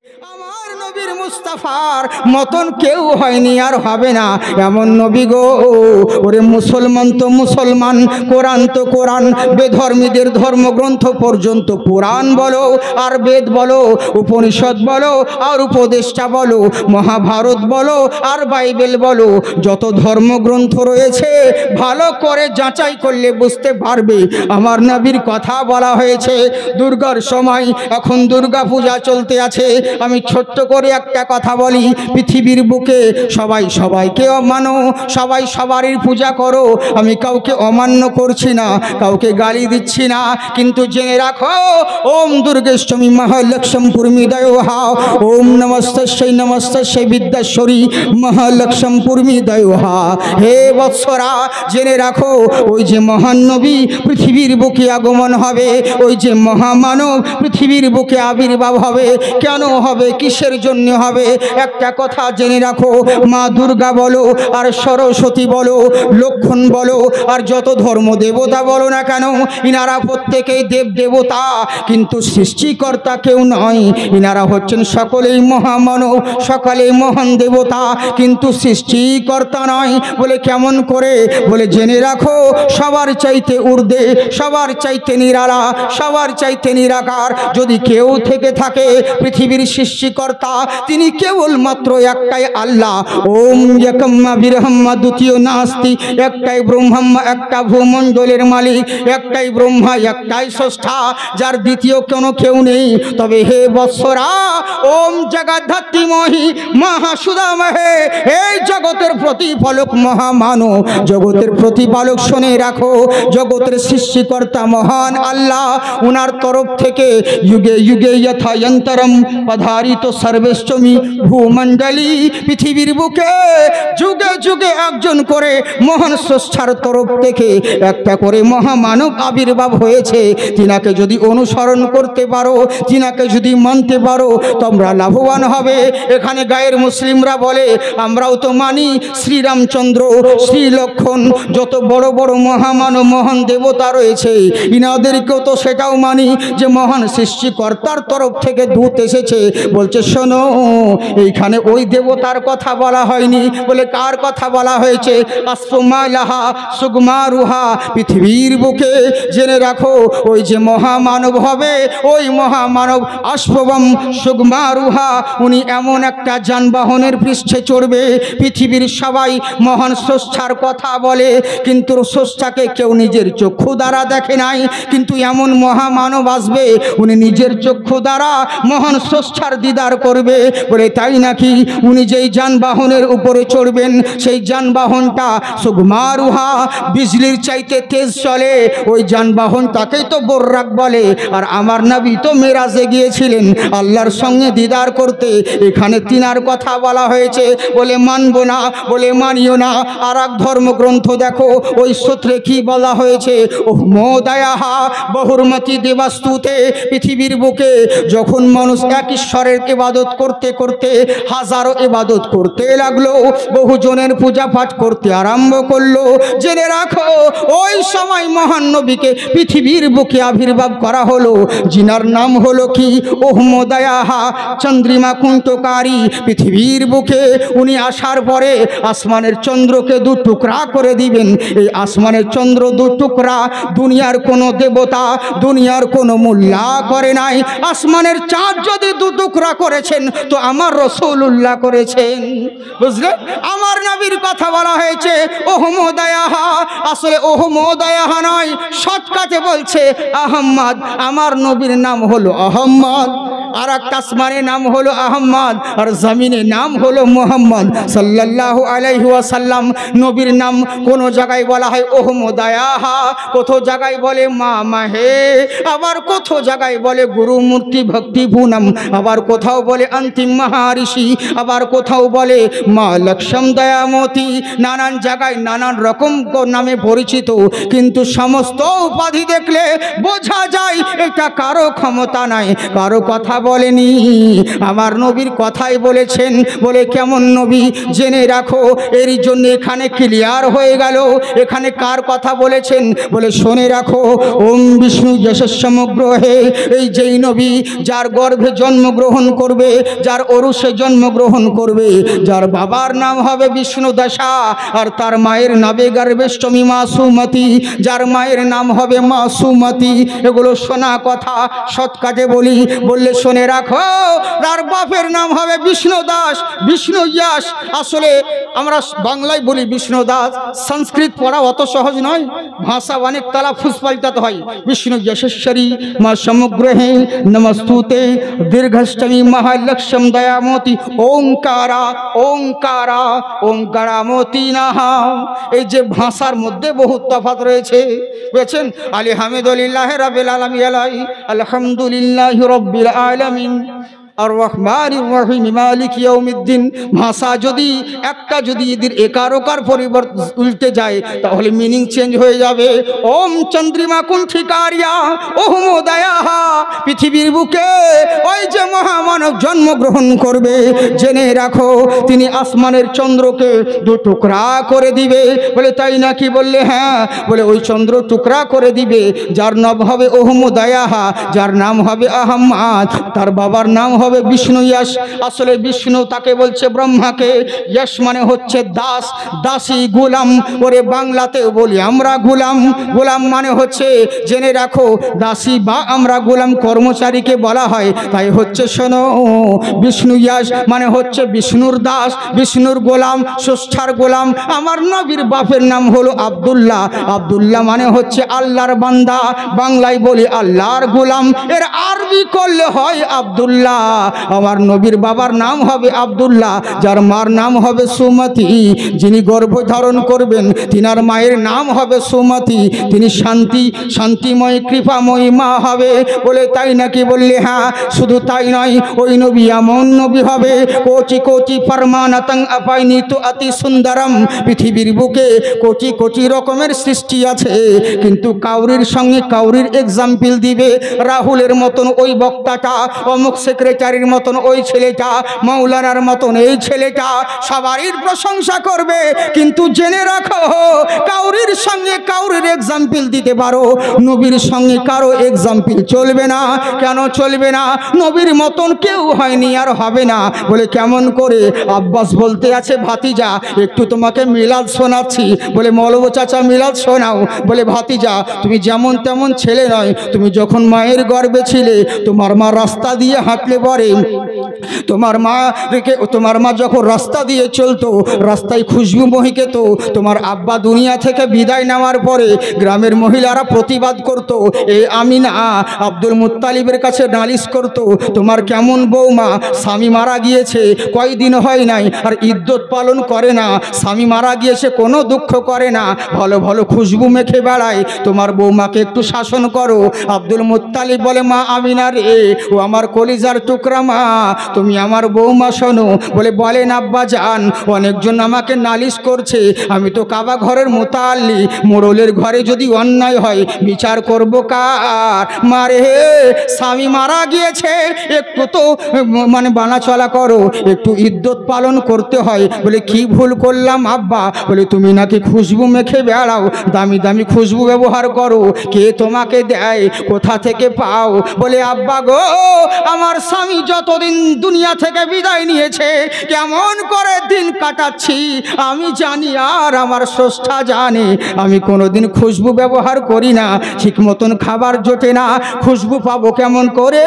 আমার নবীর মুস্তাফার মতন কেউ হয়নি আর হবে না এমন নবী গো। ওরে মুসলমান তো মুসলমান, কোরআন তো কোরআন, বেধর্মীদের ধর্মগ্রন্থ পর্যন্ত পুরাণ বলো আর বেদ বলো, উপনিষদ বলো আর উপদেষ্টা বলো, মহাভারত বলো আর বাইবেল বলো, যত ধর্মগ্রন্থ রয়েছে ভালো করে যাচাই করলে বুঝতে পারবে আমার নবীর কথা বলা হয়েছে। দুর্গার সময় এখন দুর্গা পূজা চলতে আছে, আমি ছোট্ট করে একটা কথা বলি, পৃথিবীর বুকে সবাই সবাইকে মানো, সবাই সবারই পূজা করো, আমি কাউকে অমান্য করছি না, কাউকে গালি দিচ্ছি না, কিন্তু জেনে রাখো ওম দুর্গেশ্বমী মহালক্ষ্মী পূর্মিদয়োহা, ওম নমস্তস্যৈ বিদ্যাশ্বরী মহালক্ষ্মী পূর্মিদয়োহা। হে বৎসরা, জেনে রাখো ওই যে মহান নবী পৃথিবীর বুকে আগমন হবে, ওই যে মহামানব পৃথিবীর বুকে আবির্ভাব হবে, কেন হবে, কিসের জন্য হবে, একটা কথা জেনে রাখো, মা দুর্গা বলো আর সরস্বতী বলো, লক্ষণ বলো আর যত ধর্ম দেবতা বলো না কেন, ইনারা প্রত্যেকেই দেব দেবতা, কিন্তু সৃষ্টিকর্তা কেউ নয়। ইনারা হচ্ছেন সকলেই মহামানব, সকলেই মহান দেবতা, কিন্তু সৃষ্টিকর্তা নয়। বলে কেমন করে, বলে জেনে রাখো সবার চাইতে ঊর্ধ্বে, সবার চাইতে নিরালা, সবার চাইতে নিরাকার যদি কেউ থেকে থাকে পৃথিবীর সৃষ্টিকর্তা তিনি কেবলমাত্র একটাই আল্লাহ। ওম একম্মা বিরহম্মা দ্বিতীয় নাস্তি, একটাই ব্রহ্মা, একটা ভূমণ্ডলের মালিক, একটাই ব্রহ্মা, একটাই স্রষ্টা, যার দ্বিতীয় কোনো কেউ নেই। তবে হে বৎসরা, ওম জগদ্ধাত্রী মহি মহাসুদামহে, এই জগতের প্রতিপালক মহামানব, জগতের প্রতিপালক শুনে রাখো, জগতের সৃষ্টিকর্তা মহান আল্লাহ, উনার তরফ থেকে যুগে যুগে যথায়ন্তরম পধারিত সর্বেশ্বমী ভূমণ্ডলী, পৃথিবীর বুকে যুগে যুগে একজন করে মহান স্রষ্টার তরফ থেকে একটা করে মহামানব আবির্ভাব হয়েছে। তিনাকে যদি অনুসরণ করতে পারো, তিনাকে যদি মানতে পারো, তোমরা লাভবান হবে। এখানে গায়ের মুসলিমরা বলে আমরাও তো মানি শ্রীরামচন্দ্র, শ্রীলক্ষণ, যত বড় বড় মহামানব মহান দেবতা রয়েছে ইনাদেরকেও তো সেটাও মানি যে মহান সৃষ্টিকর্তার তরফ থেকে দূত এসেছে। বলছে শোনো, এইখানে ওই দেবতার কথা বলা হয়নি, বলে কার কথা বলা হয়েছে, আসমালাহা সুগমারুহা, পৃথিবীর বুকে জেনে রাখো ওই যে মহামানব হবে, ওই মহামানব আশফবম সুগমারুহা, উনি এমন একটা যানবাহনের পৃষ্ঠে চড়বে, পৃথিবীর সবাই মহান স্রষ্টার কথা বলে, কিন্তু স্রষ্টাকে কেউ নিজের চক্ষু দ্বারা দেখে নাই, কিন্তু এমন মহামানব আসবে উনি নিজের চক্ষু দ্বারা মহান স্রষ্টার দিদার করবে। বলে তাই নাকি, উনি যেই যানবাহনের উপরে চড়বেন সেই যানবাহনটা সুগমারুহা, বিজলির চাইতে তেজ চলে, ওই যানবাহনটাকেই তো বোর্রাক বলে। আর আমার নবী তো মেরাজে গিয়েছিলেন আল্লাহর সঙ্গে দিদার করতে, এখানে তিনার কথা বলা হয়েছে। বলে মানবো না, বলে মানিও না। আর এক ধর্মগ্রন্থ দেখো ওই সূত্রে কি বলা হয়েছে, ওহ মোদয়াহা বহুর্মতি দেবাস্তুতে, পৃথিবীর বুকে যখন মানুষ এক ঈশ্বরের ইবাদত করতে করতে হাজারো ইবাদত করতে লাগলো, বহুজনের পূজা পাঠ করতে আরম্ভ করলো, জেনে রাখো ওই সময় মহান নবীকে পৃথিবীর বুকে আবির্ভাব করা হলো, জিনার নাম হলো কি, ওহ মোদয়াহা চন্দ্রিমা কুন্তকারী। পৃথিবীর বুকে উনি আসার পরে আসমানের চন্দ্রকে দু টুকরা করে দিবেন। এই আসমানের চন্দ্র দু টুকরা দুনিয়ার কোনো দেবতা, দুনিয়ার কোনো মোল্লা করে নাই। আসমানের চাঁদ যদি দু টুকরা করেছেন তো আমার রাসূলুল্লাহ করেছেন, বুঝলে? আমার নবীর কথা বলা হয়েছে ওহমোদয়াহা, আসলে ওহমোদয়াহা নয়, শর্টকাটে বলছে আহম্মদ। আমার নবীর নাম হলো আহম্মদ, আর একটা আসমানের নাম হলো আহম্মদ, আর জমিনের নাম হলো মুহাম্মদ সাল্লাল্লাহু আলাইহি ওয়াসাল্লাম। নবীর নাম কোন জায়গায় বলা হয় ওহমোদয়াহা, কোথাও জায়গায় বলে মা মাহে, আবার কোথাও জায়গায় বলে গুরু মূর্তি ভক্তি পুনম, আবার কোথাও বলে অন্তিম মহারিষি, আবার কোথাও বলে মা লক্ষ্মী দয়ামতি। নানান জায়গায় নানান রকম নামে পরিচিত, কিন্তু সমস্ত উপাধি দেখলে বোঝা যায় এটা কারো ক্ষমতা নাই, কারো কথা বলেনি, আমার নবীর কথাই বলেছেন। বলে কেমন নবী, জেনে রাখো। এর জন্য এখানে ক্লিয়ার হয়ে গেল এখানে কার কথা বলেছেন। বলে শুনে রাখো, ওম বিষ্ণু যশস্বমগ্রহে, এই যেই নবী যার গর্ভে জন্মগ্রহণ করবে যার ওরসে জন্মগ্রহণ করবে, যার বাবার নাম হবে বিষ্ণু দশা আর তার মায়ের নাবে গর্ভেষ্টমী মাসুমতি, যার মায়ের নাম হবে মাসুমতি। এগুলো শোনা কথা, সৎ কাজে বলি, বললে শুনে রাখো। তার বাপের নাম হবে বিষ্ণু দাস, বিষ্ণু ইয়াস। আসলে আমরা বাংলায় বলি বিষ্ণু দাস, সংস্কৃত পড়া অত সহজ নয়, ভাষা অনেক তালাফুজ পাল্টাতে হয়। বিষ্ণু যশেশ্বরী মা সমগ্রহে নমস্তুতে দীর্ঘষ্টমী মহালক্ষ্যম দয়ামতি ওঙ্কারা ওঙ্কারা ওঙ্কারামতি নাহা। এই যে ভাষার মধ্যে বহুত তফাৎ রয়েছে, বুঝেছেন? আলহামদুলিল্লাহ রাব্বিল আলামিন, আলহামদুলিল্লাহ রাব্বিল আলামিন আর রহমানির রহিম মালিক ইয়াউমিদ্দিন। ভাষা যদি একটা যদি এদের একারোকার পরিবর্তন উল্টে যায় তাহলে মিনিং চেঞ্জ হয়ে যাবে। ওম চন্দ্রিমা কুণ্ঠিকারিয়া ওহম দয়াহা। পৃথিবীর বুকে ওই যে মহামানব জন্মগ্রহণ করবে, জেনে রাখো তিনি আসমানের চন্দ্রকে দু টুকরা করে দিবে। বলে তাই নাকি? বললে হ্যাঁ। বলে ওই চন্দ্র টুকরা করে দিবে, যার নাম হবে ওহম দয়াহা, যার নাম হবে আহম্মদ, তার বাবার নাম হবে বিষ্ণু ইয়াস। আসলে বিষ্ণু তাকে বলছে ব্রহ্মাকে, ইয়াস মানে হচ্ছে দাস, দাসী, গোলাম। ওরে বাংলাতেও বলি আমরা গোলাম, গোলাম মানে হচ্ছে জেনে রাখো দাসী বা আমরা গোলাম কর্মচারীকে বলা হয়। তাই হচ্ছে শোনো, বিষ্ণু ইয়াস মানে হচ্ছে বিষ্ণুর দাস, বিষ্ণুর গোলাম, স্রষ্টার গোলাম। আমার নবীর বাপের নাম হলো আব্দুল্লাহ, আব্দুল্লাহ মানে হচ্ছে আল্লাহর বান্দা, বাংলায় বলি আল্লাহর গোলাম। এর আরবি করলে হয় আব্দুল্লাহ। আমার নবীর বাবার নাম হবে আব্দুল্লাহ, যার মার নাম হবে সুমতি। যিনি গর্ভধারণ করবেন তিনার মায়ের নাম হবে সুমতি, তিনি শান্তি, শান্তিময়, কৃপাময়ী মা হবে। বলে তাই নাকি? বললে হ্যাঁ। শুধু তাই নয়, ওই নবী এমন নবী হবে কোটি কোটি ফরমানাতং আপাইনিত অতি সুন্দরম। পৃথিবীর বুকে কোটি কোটি রকমের সৃষ্টি আছে, কিন্তু কাউরির সঙ্গে কাউরির এক্সাম্পল দিবে। রাহুলের মতন ওই বক্তাটা, অমুক সেক্রেটারির মতন ওই ছেলেটা, মৌলানার মতন এই ছেলেটা, সবারই প্রশংসা করবে, কিন্তু জেনে রাখো কাউরির সঙ্গে কাউরির এক্সাম্পল দিতে পারো, নবীর সঙ্গে কারো এক্সাম্পল চলবে না। কেন চলবে না? নবীর মতন কেউ হয়নি আর হবে না। বলে কেমন করে? আব্বাস বলতে আছে ভাতিজা একটু তোমাকে মিলাদ শোনাচ্ছি। বলে মৌলভী চাচা মিলাদ শোনাও। বলে ভাতিজা তুমি যেমন তেমন ছেলে নয়, তুমি যখন মায়ের গর্ভে ছিলে তোমার মা রাস্তা দিয়ে হাঁটলে পরে, তোমার মা যখন রাস্তা দিয়ে চলতো রাস্তায় খুশবু মহিকে, তো তোমার আব্বা দুনিয়া থেকে বিদায় নেওয়ার পরে গ্রামের মহিলারা প্রতিবাদ করত, এই আমিনা আব্দুল মুত্তালিবের কাছে নালিশ করত, তোমার কেমন বৌমা, স্বামী মারা গিয়েছে কয়দিন হয় নাই আর ইদ্যত পালন করে না, স্বামী মারা গিয়েছে কোনো দুঃখ করে না, ভালো ভালো খুশবু মেখে বেড়ায়, তোমার বৌমাকে একটু শাসন করো। আব্দুল মুত্তালিব বলে মা আমিনা রে, ও আমার কলিজার টুকরা মা, তুমি আমার বৌমা শোনো। বলে বলেন আব্বা জান, অনেকজন আমাকে নালিশ করছে, আমি তো কাবা ঘরের মোতাল্লি, মোড়লের ঘরে যদি অন্যায় হয় বিচার করব কার? মারে স্বামী মারা গিয়েছে, একটু তো মানে বানা চলা করো, একটু ইদ্যত পালন করতে হয়। বলে কি ভুল করলাম আব্বা? বলে তুমি নাকি খুশবু মেখে বেড়াও, দামি দামি খুশবু ব্যবহার করো, কে তোমাকে দেয়, কোথা থেকে পাও? বলে আব্বা গো, আমার স্বামী যতদিন দুনিয়া থেকে বিদায় নিয়েছে কেমন করে দিন কাটাচ্ছি আমি জানি, আর আমার স্রষ্টা জানে। আমি কোনোদিন খুশবু ব্যবহার করি না, ঠিক মতন খাবার জোটে না, খুশবু পাবো কেমন করে?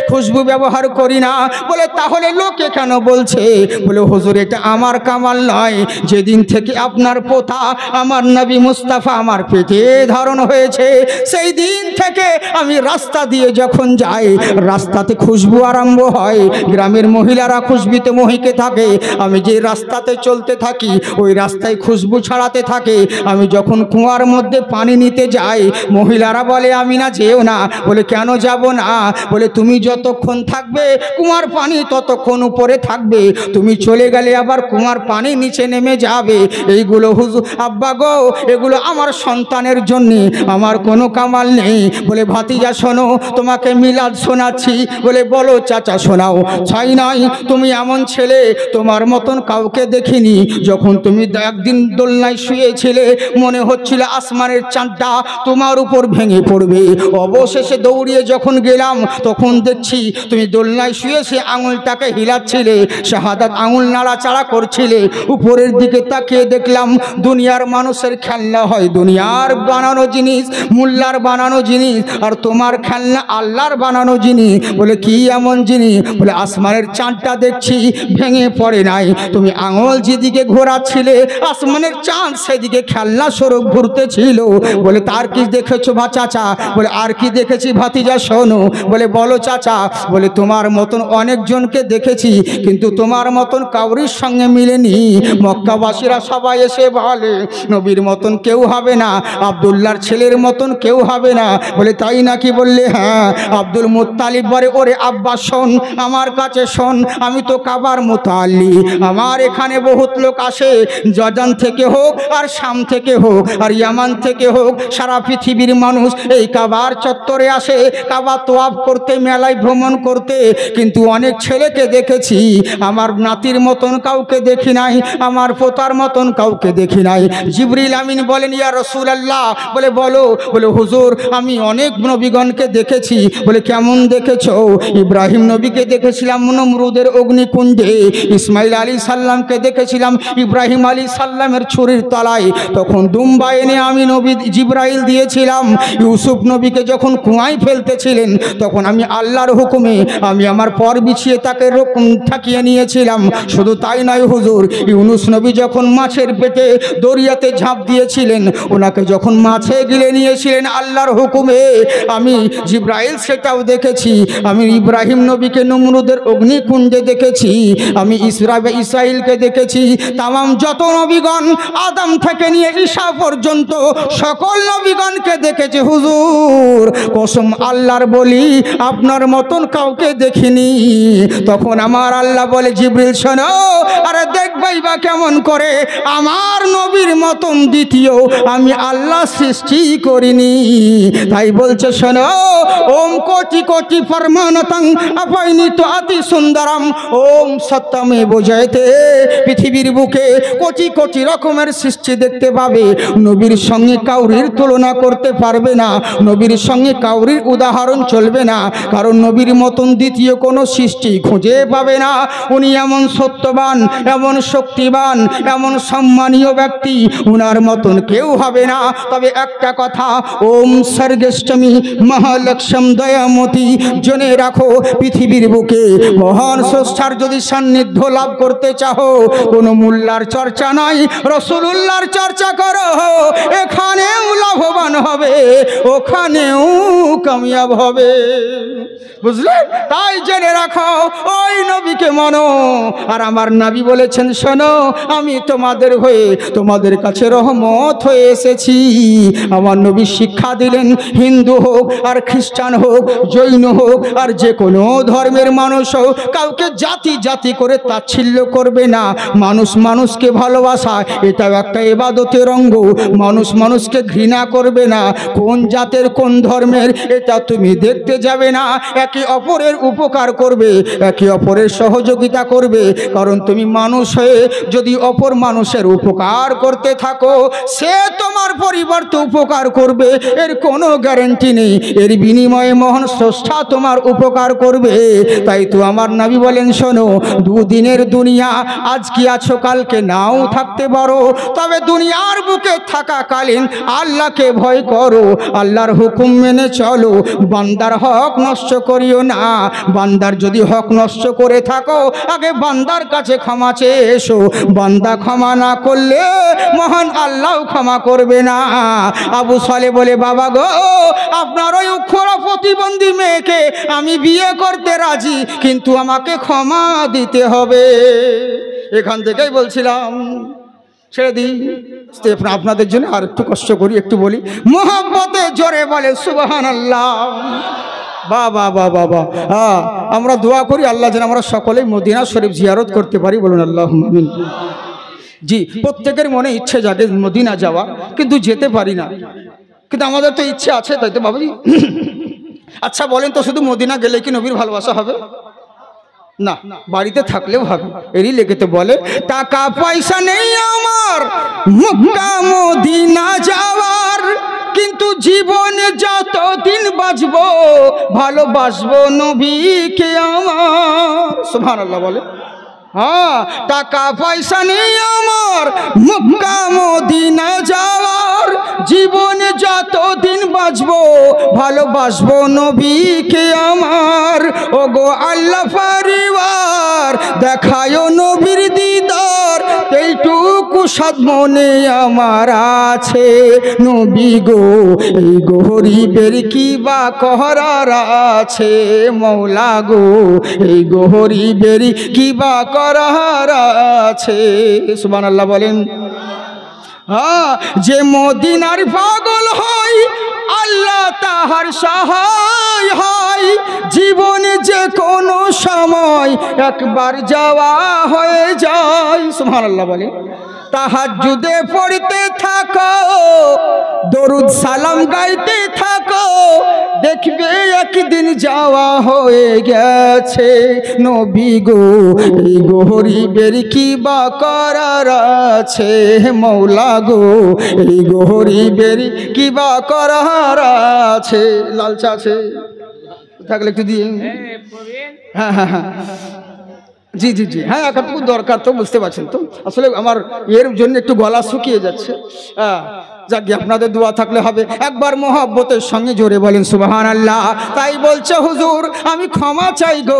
খুশবু ব্যবহার করি না। বলে তাহলে লোকে কেন বলছে? বলে হুজুর এটা আমার কামাল নয়, যেদিন থেকে আপনার পোতা আমার নবী মুস্তাফা আমার পেটে ধারণ হয়েছে সেই দিন থেকে আমি রাস্তা দিয়ে যখন যাই রাস্তাতে খুশবু আরম্ভ হয়, গ্রামের মহিলারা খুশবিতে মহিকে থাকে, আমি যে রাস্তাতে চলতে থাকি ওই রাস্তায় খুশবু ছড়াতে থাকে। আমি যখন কুয়ার মধ্যে পানি নিতে যাই মহিলারা বলে আমি না যেও না। বলে কেন যাব না? বলে তুমি যতক্ষণ থাকবে কুয়ার পানি ততক্ষণ উপরে থাকবে, তুমি চলে গেলে আবার কুয়ার পানি নিচে নেমে যাবে। এইগুলো হুজুর আব্বা গো, এগুলো আমার সন্তানের জন্যে, আমার কোনো কামাল নেই। বলে ভাতিজা শোনো, তোমাকে মিলাদ শোনাচ্ছি। বলে বলো চাচা শোনাও, ছাই নাই তুমি এমন ছেলে তোমার মতন কাউকে দেখিনি। যখন তুমি একদিন দোলনায় শুয়েছিলে মনে হচ্ছিল আসমানের চাঁদটা তোমার উপর ভেঙে পড়বে। অবশেষে দৌড়িয়ে যখন গেলাম তখন দেখছি তুমি দোলনায় শুয়ে সে আঙুলটাকে হিলাচ্ছিলে, শাহাদাত আঙুল নাড়াচাড়া করছিলে। উপরের দিকে তাকিয়ে দেখলাম দুনিয়ার মানুষের খেলনা হয় দুনিয়ার বানানো জিনিস, মোল্লার বানানো জিনিস, আর তোমার খেলনা আল্লাহর বানানো জিনিস। বলে কি এমন জিনিস? বলে আসমানের চাঁদটা দেখছি ভেঙে পড়ে নাই, তুমি আঙুল যেদিকে ঘোরাচ্ছিলে আসমানের চাঁদ সেদিকে খেলনা স্বরূপ ঘুরতেছিল। বলে তার কি দেখেছো ভা চাচা? বলে আর কি দেখেছি ভাতিজা শোনো। বলে বলো চাচা। বলে তোমার মতন অনেকজনকে দেখেছি কিন্তু তোমার মতন কাউরির সঙ্গে মিলেনি। মক্কাবাসীরা সবাই এসে বলে নবীর মতন কেউ হবে না, আব্দুল্লাহর ছেলের মতন কেউ হবে না। বলে তাই নাকি? বললে হ্যাঁ। আব্দুল মুত্তালিব বলে ওরে আব্বা শোন, আমার কাছে শোন, আমি তো কাবার মুতাল্লি, আমার এখানে বহুত লোক আসে, জর্দান থেকে হোক আর শাম থেকে হোক আর ইয়ামান থেকে হোক, সারা পৃথিবীর মানুষ এই কাবার চত্বরে আসে কাবা তোয়াফ করতে, মেলায় ভ্রমণ করতে। কিন্তু অনেক ছেলেকে দেখেছি, আমার নাতির মতন কাউকে দেখি নাই, আমার পোতার মতন কাউকে দেখি নাই। জিবরিল আমিন বলেন ইয়া রাসূলুল্লাহ। বলে বলো। বলে হুজুর আমি অনেক নবীগণকে দেখেছি। বলে কেমন দেখেছো? ইব্রাহিম নবীকে দেখেছিলাম নমরুদের অগ্নিকুণ্ডে, ইসমাইল আলাইহিস সালামকে দেখেছিলাম ইব্রাহিম আলাইহিস সালামের ছুরির তলায়, তখন দুম্বা এনে আমি নবী জিবরাইল দিয়েছিলাম। ইউসুফ নবীকে যখন কুয়ায় ফেলতেছিলেন তখন আমি আল্লাহর হুকুমে আমি আমার পর বিছিয়ে তাকে ঠাকিয়ে নিয়েছিলাম। শুধু তাই নয় হুজুর, ইউনুস নবী যখন মাছের পেটে দরিয়াতে ঝাঁপ দিয়েছিলেন, ওনাকে যখন মাছে গিলে নিয়েছিলেন আল্লাহর হুকুমে, আমি জিবরাইল সেটাও দেখেছি। আমি ইব্রাহিম নবীকে নমরুদের অগ্নিকুণ্ডে দেখেছি, আমি ইসরাইলকে দেখেছি। তামাম যত নবীগণ আদম থেকে নিয়ে ঈসা পর্যন্ত সকল নবীগণকে দেখেছি হুজুর, কসম আল্লাহর বলি আপনার মতন কাউকে দেখিনি। তখন আমার আল্লাহ বলে জিবরিল শোনো, আরে দেখবাই বা কেমন করে, আমার নবীর মতন দ্বিতীয় আমি আল্লাহ সৃষ্টি করিনি। তাই বলছে শোনো, ওম কোটি কোটি ফরমানতং অপরিণীত অতি সুন্দরম ওম সত্যমে বোঝাইতে। পৃথিবীর বুকে কোটি কোটি রকমের সৃষ্টি দেখতে পাবে, নবীর সঙ্গে কাউরির তুলনা করতে পারবে না, নবীর সঙ্গে কাউরির উদাহরণ চলবে না, কারণ নবীর মতন দ্বিতীয় কোনো সৃষ্টি খুঁজে পাবে না। উনি এমন সত্যবান, এমন শক্তিবান, এমন সম্মানীয় ব্যক্তি, উনার মতন কেউ হবে না। তবে একটা কথা, ওম সর্গেষ্টমী মহালক্ষ্ম দয়ামতি, জেনে রাখো পৃথিবীর বুকে মহান স্রষ্টার যদি সান্নিধ্য লাভ করতে চাও, কোনো মোল্লার চর্চা নাই, রাসূলুল্লাহর চর্চা করো, এখানেও লাভবান হবে, ওখানেও কামিয়াব হবে। বুঝলে? তাই জেনে রাখো, ওই নবীকে মানো। আর আমার নবী বলেছেন শোনো, আমি তোমাদের হয়ে তোমাদের কাছে রহমত হয়ে এসেছি। আমার নবী শিক্ষা দিলেন, হিন্দু হোক আর খ্রিস্টান হোক, জৈন হোক আর যে কোনো ধর্মের মানুষ হোক, কাউকে জাতি জাতি করে তাচ্ছিল্য করবে না। মানুষ মানুষকে ভালোবাসা এটাও একটা ইবাদতের অঙ্গ। মানুষ মানুষকে ঘৃণা করবে না। কোন জাতের কোন ধর্মের এটা তুমি দেখতে যাবে না, একে অপরের উপকার করবে, একে অপরের সহযোগিতা করবে। কারণ তুমি মানুষ হয়ে যদি অপর মানুষের উপকার করতে থাকো, সে তোমার পরিবর্তে উপকার করবে, এর কোনো গ্যারান্টি নেই। এর বিনিময়ে মহান স্রষ্টা তোমার উপকার করবে। তাই তো আমার নবী বলেন শোনো, দুদিনের দুনিয়া, আজ কি আছো কালকে নাও থাকতে পারো, তবে দুনিয়ার বুকে থাকাকালীন আল্লাহকে ভয় করো, আল্লাহর হুকুম মেনে চলো, বান্দার হক নষ্ট করিও না। বান্দার যদি হক নষ্ট করে থাকো, আগে বান্দার কাছে ক্ষমা চেয়ে এসো। বান্দা ক্ষমা না করলে মহান আল্লাহ ক্ষমা করবে না। আবু সালে বলে বাবা গো, আপনার ওই অক্ষরা প্রতিবন্ধী মেয়েকে আমি বিয়ে করতে রাজি, কিন্তু আমাকে ক্ষমা দিতে হবে। এখান থেকেই বলছিলাম ছেড়ে দিই, আপনাদের জন্য আর একটু কষ্ট করি, একটু বলি মোহাব্বতে জোরে বলে সুবহানাল্লাহ। বাবা বাবা বাবা, হ্যাঁ আমরা দোয়া করি আল্লাহ যেন আমরা সকলেই মদিনা শরীফ জিয়ারত করতে পারি, বলুন আল্লাহুম্মা আমিন। জি, প্রত্যেকের মনে ইচ্ছে জাগে মদিনা যাওয়া, কিন্তু যেতে পারি না। কিন্তু আমাদের তো ইচ্ছে আছে, তাই তো বাবাজি। আচ্ছা বলেন তো, শুধু মদিনা গেলে কি নবীর ভালোবাসা হবে? না, বাড়িতে থাকলেও হবে। এরই লেগেতে বলে টাকা পয়সা নেই আমার মক্কা মদিনা যাওয়ার, কিন্তু জীবনে যতদিন বাঁচবো ভালোবাসবো নবীকে আমার। সুবহানাল্লাহ বলে। হ্যাঁ, টাকা পয়সা নেই আমার মক্কা মদিনা যাওয়ার, জীবনে যতদিন বাঁচবো ভালোবাসবো নবীকে আমার। ওগো আল্লাহ পরিবার দেখায় নবীর দিদার, এইটুকু সাদ মনে আমার আছে। নবী গো এই গরিবের কি বা করার আছে, মওলা গো এই গরিবের কি বা করার আছে। সুবহানাল্লাহ বলেন। হ্যাঁ, যে মদিনার পাগল হয় আল্লাহ তাহার সহায় হয়, জীবনে যে কোনো সময় একবার যাওয়া হয়ে যায়। সুবহানাল্লাহ বলে। তাহাজ্জুদে পড়তে থাকো, দরুদ সালাম গাইতে থাকো, দেখবে একদিন যাওয়া হয়ে গেছে। নবী গো এই গরিবের কি বা করার আছে, মওলা গো এই গরিবের কি বা করার আছে। লালচা আছে থাকলে একটু দিয়ে। হ্যাঁ হ্যাঁ হ্যাঁ, জি জি জি, হ্যাঁ একাটুকু দরকার তো, বুঝতে পারছেন তো। আসলে আমার এর জন্য একটু গলা শুকিয়ে যাচ্ছে। হ্যাঁ, যাকে আপনাদের দোয়া থাকলে হবে। একবার মহব্বতের সঙ্গে জোরে বলেন সুবহানাল্লাহ। তাই বলছে হুজুর আমি ক্ষমা চাই গো,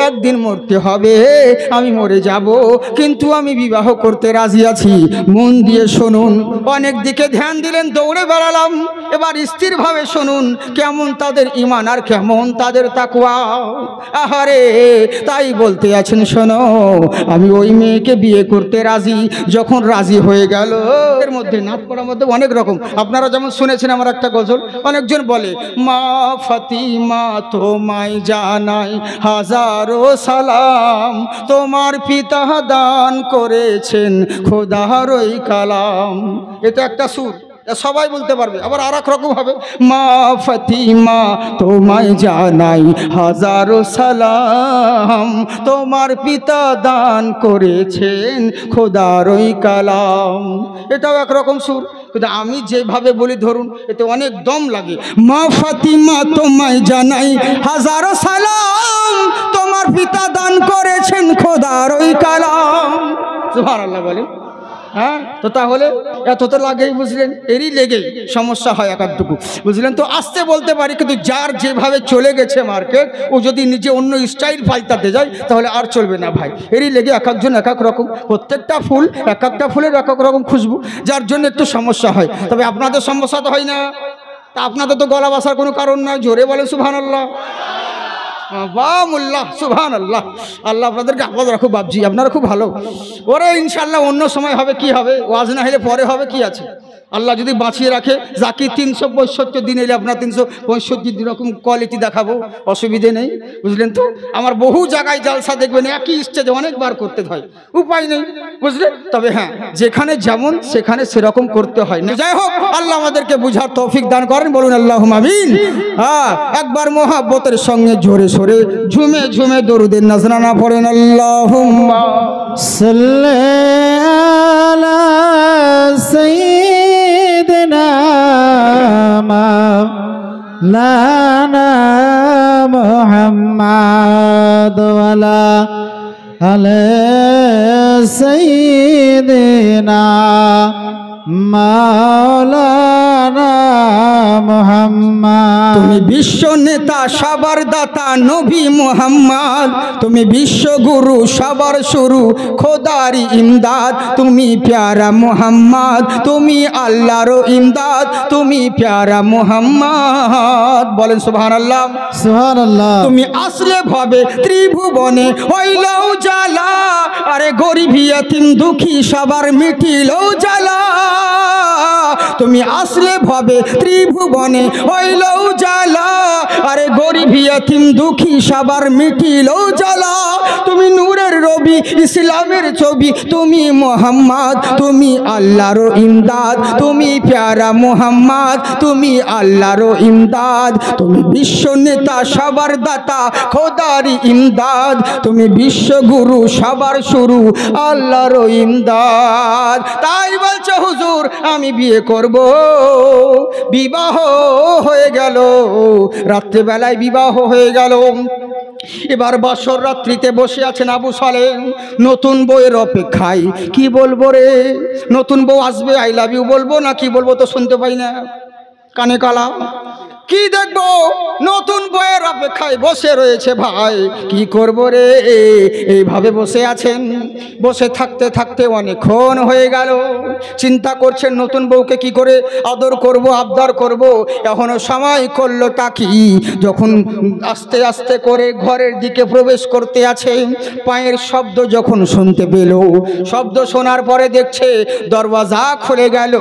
একদিন মরতে হবে, আমি মরে যাব, কিন্তু আমি বিবাহ করতে রাজি আছি। মন দিয়ে শুনুন, অনেক দিকে ধ্যান দিলেন, দৌড়ে বেড়ালাম, এবার স্থিরভাবে শুনুন কেমন তাদের ঈমান আর কেমন তাদের তাকওয়া। আহারে, তাই বলতে আছেন শোনো, আমি ওই মেয়েকে বিয়ে করতে রাজি। যখন রাজি হয়ে গেল, এর মধ্যে নাচ পড়ার মধ্যে অনেক রকম, আপনারা যেমন শুনেছেন আমার একটা গজল, অনেকজন বলে মা ফাতিমা তোমায় জানাই হাজারো সালাম, তোমার পিতা দান করেছেন খোদার ওই কালাম। এটা একটা সুর, সবাই বলতে পারবে। আবার আর এক রকম হবে মা ফাতিমা তোমায় জানাই হাজারো সালাম, তোমার পিতা দান করেছেন খোদার ওই কালাম। এটাও একরকম সুর, কিন্তু আমি যেভাবে বলি ধরুন এতে অনেক দম লাগে। মা ফাতিমা তোমায় জানাই হাজারো সালাম, তোমার পিতা দান করেছেন খোদার ওই কালাম। সুবহানাল্লাহ বলে। হ্যাঁ, তো তাহলে এত তো লাগেই, বুঝলেন। এরই লেগেই সমস্যা হয় একাধটুকু, বুঝলেন তো। আসতে বলতে পারি, কিন্তু যার যেভাবে চলে গেছে মার্কেট, ও যদি নিজে অন্য স্টাইল পাল্টাতে যায় তাহলে আর চলবে না ভাই। এরই লেগে এক একজন এক এক রকম, প্রত্যেকটা ফুল এক একটা ফুলের এক এক রকম খুশবু, যার জন্য একটু সমস্যা হয়। তবে আপনাদের সমস্যা তো হয় না, তা আপনাদের তো গলা বাসার কোনো কারণ নয়। জোরে বলে সুবহানাল্লাহ। বাহ মোল্লা, সুবহানাল্লাহ। আল্লাহ আপনাদেরকে আবাদ রাখুক বাবজি, আপনারা খুব ভালো। ওরে ইনশাল্লাহ অন্য সময় হবে, কি হবে, ওয়াজ না হলে পরে হবে, কি আছে। আল্লাহ যদি বাঁচিয়ে রাখে, যাকে 365 দিন এলে আপনার 365 দিন রকম কোয়ালিটি দেখাবো, অসুবিধে নেই, বুঝলেন তো। আমার বহু জায়গায় জালসা দেখবেন একই স্টেজে অনেকবার করতে হয়, উপায় নেই, বুঝলেন। তবে হ্যাঁ, যেখানে যেমন সেখানে সেরকম করতে হয় না। যাই হোক, আল্লাহ আমাদেরকে বুঝার তৌফিক দান করেন, বলুন আল্লাহুম্মা আমিন। হ্যাঁ, একবার মহব্বতের সঙ্গে জোরে সোরে ঝুমে ঝুমে দরুদের নজরানা পড়েন। আল্লাহুম্মা সাল্লি আলা সাইয়্যিদিনা মাওলানা মুহাম্মদ ওয়া আলা আলি সাইয়্যিদিনা মাওলানা মুহাম্মদ। তুমি বিশ্ব নেতা সবার দাতা নবী মুহাম্মদ, তুমি বিশ্ব গুরু সবার শুরু খোদারি ইমদাদ, তুমি প্যারা মুহাম্মদ, তুমি আল্লাহর ইমদাদ, তুমি প্যারা মুহাম্মদ। বলেন সুবহানাল্লাহ, সুবহানাল্লাহ। তুমি আসলে ভাবে ত্রিভুবনে হইলেও জ্বালা, আরে গরিব ইয়তিম দুঃখী সবার মিটিলেও জ্বালা। তুমি আসলে ভাবে ত্রিভুবনে হইলেও জ্বালা, আরে গরিব ইয়তিম দুঃখী সবার মিটিলেও জ্বালা। তুমি নূরের নবী ইসলামের ছবি, তুমি মোহাম্মদ, তুমি আল্লাহর ইমদাদ, তুমি প্যারা মোহাম্মদ, তুমি আল্লাহর ইমদাদ, তুমি বিশ্ব নেতা সবার দাতা খোদারি ইমদাদ, তুমি বিশ্বগুরু সবার শুরু আল্লাহর ইমদাদ। তাই বলছে হুজুর আমি বিয়ে করব। বিবাহ হয়ে গেল, রাত্রিবেলায় বিবাহ হয়ে গেল। এবার বাসর রাত্রিতে বসে আছেন আবু সালেহ নতুন বউয়ের অপেক্ষায়। কি বলবো রে, নতুন বউ আসবে, আই লাভ ইউ বলবো না কি বলবো তো শুনতে পাই না, কানে কালা। কি দেখবো, নতুন বউয়ের অপেক্ষায় বসে রয়েছে ভাই। কি করবো রে, এইভাবে বসে আছেন। বসে থাকতে থাকতে অনেকক্ষণ হয়ে গেল। চিন্তা করছেন নতুন বউকে কি করে আদর করব, আবদার করব। এখনো সময় করলো টাকি, যখন আস্তে আস্তে করে ঘরের দিকে প্রবেশ করতে আছে, পায়ের শব্দ যখন শুনতে পেল, শব্দ শোনার পরে দেখছে দরওয়াজা খুলে গেল।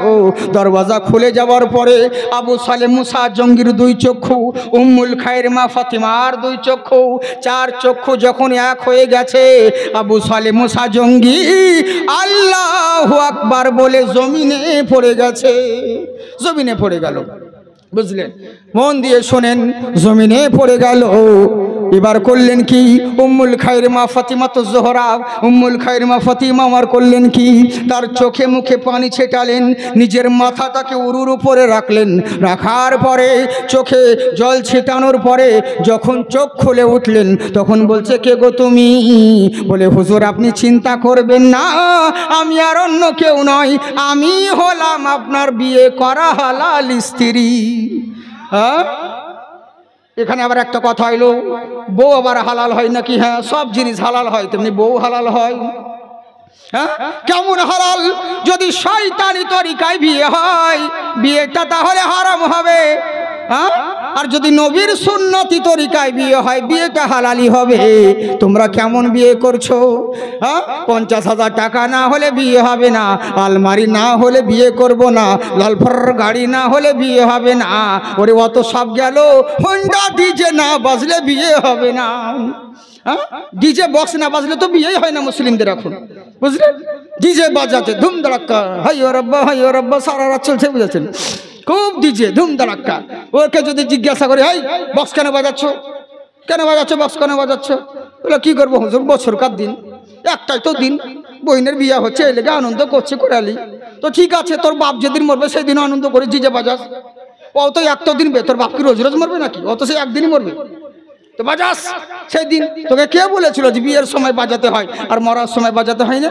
দরওয়াজা খুলে যাওয়ার পরে আবু সালেহ মুসা জঙ্গির দুই চক্ষু, উম্মুল খায়ের মা ফাতিমার দুই চক্ষু, চার চক্ষু যখন এক হয়ে গেছে, আবু সালেহ মুসা জঙ্গি আল্লাহু আকবার বলে জমিনে পড়ে গেছে। জমিনে পড়ে গেল, বুঝলেন? মন দিয়ে শোনেন, জমিনে পড়ে গেল। এবার করলেন কি, উম্মুল খায়ের মা ফাতিমা তো জোহরা, উম্মুল খায়ের মা ফাতিমা আমার করলেন কি, তার চোখে মুখে পানি ছেটালেন, নিজের মাথাটাকে উরুর উপরে রাখলেন। রাখার পরে চোখে জল ছেটানোর পরে যখন চোখ খুলে উঠলেন, তখন বলছে কে গো তুমি? বলে হুজুর আপনি চিন্তা করবেন না, আমি আর অন্য কেউ নয়, আমি হলাম আপনার বিয়ে করা হালাল স্ত্রী। হ্যাঁ, এখানে আবার একটা কথা হইলো, বউ আবার হালাল হয় নাকি? হ্যাঁ, সব জিনিস হালাল হয়, তেমনি বউ হালাল হয়। হ্যাঁ, কেমন হালাল? যদি শয়তানি তরিকায় বিয়ে হয়, বিয়েটা তাহলে হারাম হবে। হ্যাঁ, আর যদি নবীর সুন্নতি তরিকায় বিয়ে হয়, বিয়েটা হালালি হবে। তোমরা কেমন বিয়ে করছো? হ্যাঁ, 50,000 টাকা না হলে বিয়ে হবে না, আলমারি না হলে বিয়ে করব না, লালফর গাড়ি না হলে বিয়ে হবে না। ওরে অত সব গেল, হোন্ডা ডিজে না বাজলে বিয়ে হবে না। হ্যাঁ, ডিজে বক্স না বাজলে তো বিয়েই হয় না মুসলিমদের এখন, বুঝলেন? ডিজে বাজাতে ধুম ধাক্কা, হাই ও রব্বা, হাই ও রব্বা, সারা রাত চলছে, বুঝেছেন? খুব ডিজে ধুম ধাক্কা। ওকে যদি জিজ্ঞাসা করে, হাই বক্স কেন বাজাচ্ছ, কেন বাজাচ্ছ, বক্স কেন বাজাচ্ছ? বলে কি করবো হুজুর, বছরকার দিন, একটাই তো দিন, বইনের বিয়ে হচ্ছে, এই লেগে আনন্দ করছে কোরালি। তো ঠিক আছে, তোর বাপ যেদিন মরবে সেই দিনও আনন্দ করে ডিজে বাজাস। ও তো একটা দিন বে, তোর বাপ কি রোজ রোজ মরবে নাকি? ও তো সেই একদিনই মরবে, তো বাজাস সেই দিন। তোকে কে বলেছিল যে বিয়ের সময় বাজাতে হয় আর মরার সময় বাজাতে হয় না?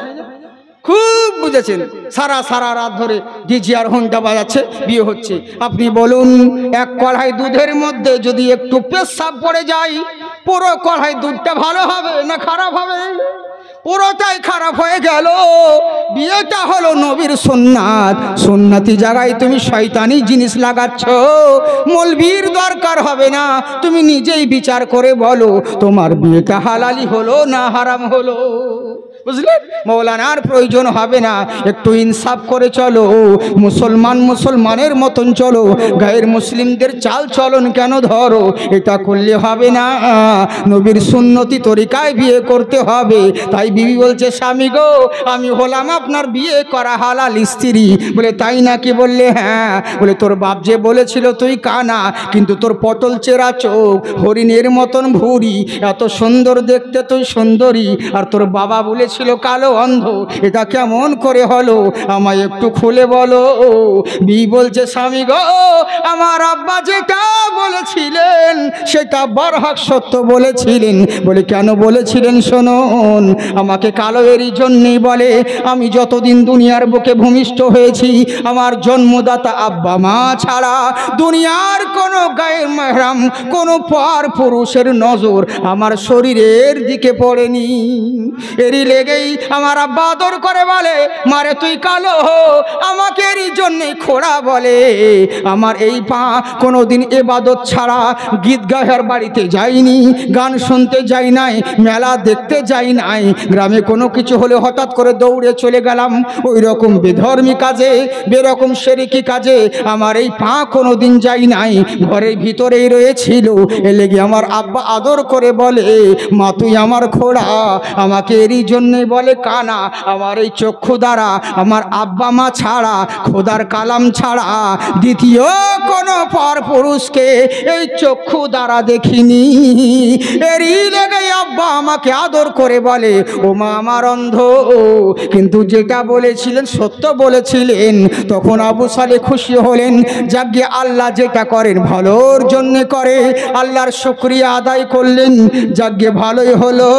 খুব বুঝেছেন, সারা সারা রাত ধরে ডিজে আর হোন্ডা বাজাচ্ছে, বিয়ে হচ্ছে। আপনি বলুন, এক কড়াই দুধের মধ্যে যদি একটু পেশাব পড়ে যায়, পুরো কড়াই দুধটা ভালো হবে না খারাপ হবে? পুরোটাই খারাপ হয়ে গেল। বিয়েটা হলো নবীর সুন্নাত, সুন্নতি জায়গায় তুমি শয়তানি জিনিস লাগাচ্ছ। মৌলবীর দরকার হবে না, তুমি নিজেই বিচার করে বলো তোমার বিয়েটা হালালি হলো না হারাম হলো, বুঝলেন? মৌলানার প্রয়োজন হবে না, একটু ইনসাফ করে চলো, মুসলমান মুসলমানের মতন চলো, গায়ের মুসলিমদের চাল চলন কেন ধরো? এটা করলে হবে না, নবীর সুন্নতি তরিকায় বিয়ে করতে হবে। তাই বিবি বলছে, স্বামী গো আমি হলাম আপনার বিয়ে করা হালাল স্ত্রী। বলে তাই নাকি? বললে হ্যাঁ। বলে তোর বাপ যে বলেছিল তুই কানা, কিন্তু তোর পটল চেরা চোখ, হরিণের মতন ভুঁড়ি, এত সুন্দর দেখতে তুই সুন্দরী, আর তোর বাবা বলেছিল কালো অন্ধ, এটা কেমন করে হলো? আমায় একটু খুলে বলো। বিবি বলছে, স্বামী গো আমার আব্বা যেটা বলেছিলেন সেটা বারহাক সত্য বলেছিলেন। বলে কেন বলেছিলেন? শুনুন, আমাকে কালো এরই জন্যই বলে, আমি যতদিন দুনিয়ার বুকে ভূমিষ্ঠ হয়েছি, আমার জন্মদাতা আব্বা মা ছাড়া দুনিয়ার কোনো গায়ের মেহরাম, কোনো পর পুরুষের নজর আমার শরীরের দিকে পড়েনি। এরই লেগেই আমার আব্বা আদর করে বলে, মারে তুই কালো, আমাকে এরই জন্যে খোড়া বলে। আমার এই পা কোনোদিন এবাদত ছাড়া গীত গায়ের বাড়িতে যাইনি, গান শুনতে যাই নাই, মেলা দেখতে যাই নাই, গ্রামে কোনো কিছু হলে হঠাৎ করে দৌড়ে চলে গেলাম। ওই রকম বেধর্মী কাজে, বেরকম শেরিকি কাজে আমার এই পা কোনো দিন যাই নাই, ঘরের ভিতরেই রয়েছিল। এ লেগে আমার আব্বা আদর করে বলে, মা তুই আমার খোড়া, আমাকে এরই জন্যে বলে কানা। আমার এই চক্ষু দ্বারা আমার আব্বা মা ছাড়া, খোদার কালাম ছাড়া দ্বিতীয় কোনো পর পুরুষকে এই চক্ষু দ্বারা দেখিনি। এরই লেগে আব্বা আমাকে আদর করে বলে, ও মা আমার অন্ধ। কিন্তু যেটা বলেছিলেন সত্য বলেছিলেন। তখন আবু সালে খুশি হলেন, যাকে আল্লাহ যেটা করেন ভালোর জন্যে করে, আল্লাহর শুকরিয়া আদায় করলেন। যাকে ভালোই হলো,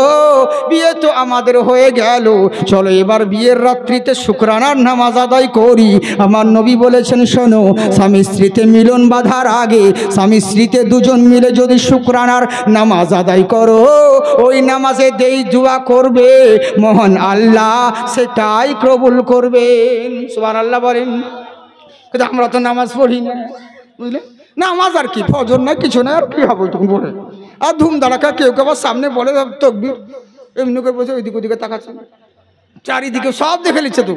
বিয়ে তো আমাদের হয়ে গেল, চলো এবার বিয়ের রাত্রিতে শুকরানার নামাজ আদায় করি। আমার নবী বলেছেন, শোনো, স্বামী স্ত্রীতে মিলন বাঁধার আগে স্বামী স্ত্রীতে দুজন মিলে যদি শুকরানার নামাজ আদায় করো, ওই নামাজে দেই দোয়া করবে, মহান আল্লাহ সেটাই কবুল করবেন। সুবহানাল্লাহ বলেন। কিন্তু আমরা তো নামাজ পড়ি না, বুঝলে, নামাজ আর কি, ফজর না কিছু না, আর কি হবে তখন বলে, আর ধুম ধাড়াকা কেউ কেউ আবার সামনে বলে তকবীর, এমনি করে বসে ওইদিকে ওদিকে তাকাচ্ছে, চারিদিকে সব দেখে নিচ্ছে। তো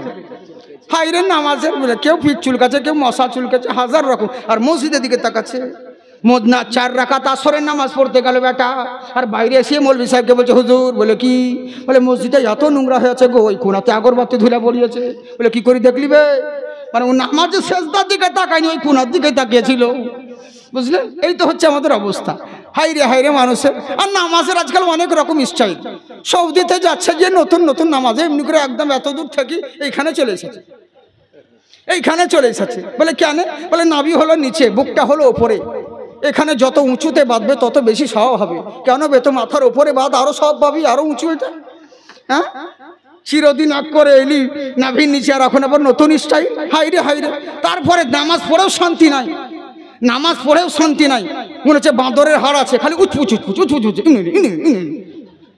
হাইরেন নামাজের বলে কেউ পিঠ চুলকাচ্ছে, কেউ মশা চুলকাচ্ছে, হাজার রকম, আর মসজিদের দিকে তাকাচ্ছে। মদনা 4 রাকাত আসরের নামাজ পড়তে গেল বেটা, আর বাইরে এসে মৌলভী সাহেবকে বলছে, হুজুর, বলে কি, বলে মসজিদে এত নোংরা হয়েছে গো, ওই কোনাতে আগরবাতি ধুলা পড়িয়েছে। বলে কি করে দেখলি বে, মানে ও নামাজের শেষদার দিকে তাকায়নি, ওই কোনার দিকে তাকিয়েছিল, বুঝলেন। এই তো হচ্ছে আমাদের অবস্থা, হাইরে হাইরে মানুষের। আর নামাজের আজকাল অনেক রকম স্টাইল। সৌদিতে যাচ্ছে যে নতুন নতুন নামাজে এমনি করে একদম এত দূর থেকে এইখানে চলে এসেছে, এইখানে চলে এসেছে। বলে কেন, বলে নাভি হলো নিচে, বুকটা হলো ওপরে, এখানে যত উঁচুতে বাঁধবে তত বেশি সওয়াব হবে। কেন বে, তো মাথার ওপরে বাঁধ, আরো সওয়াব পাবি, আরো উঁচু এটা। হ্যাঁ, চিরদিন আগ করে এলি নাভির নিচে, আর এখন আবার নতুন স্টাইল, হাইরে হাইরে। তারপরে নামাজ পড়েও শান্তি নাই, নামাজ পড়েও শান্তি নাই, মনে হচ্ছে বাঁদরের হাড় আছে, খালি উচপুচ উচপুচ উচপুচ উচপুচ।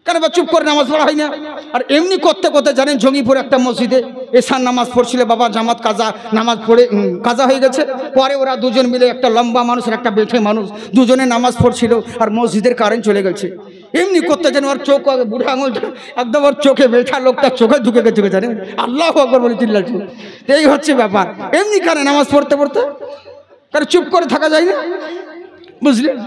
কেন বা চুপ করে নামাজ পড়া হয় না? আর এমনি করতে করতে জানেন, জঙ্গিপুরে একটা মসজিদে এশার নামাজ পড়ছিল, বাবা জামাত কাজা নামাজ পড়ে কাজা হয়ে গেছে। পরে ওরা দুজন মিলে, একটা লম্বা মানুষ আর একটা বেঠে মানুষ, দুজনে নামাজ পড়ছিল, আর মসজিদের কারেন্ট চলে গেছে। এমনি করতে যেন ওর চোখ, বুড়া আঙুলটা একদম ওর চোখে, বেঠা লোকটা চোখে ঢুকে গেছে, জানেন, আল্লাহু আকবার বলে চিল্লাচ্ছে। এই হচ্ছে ব্যাপার। এমনি কারণে নামাজ পড়তে পড়তে কারণ চুপ করে থাকা যায় না, বুঝলেন।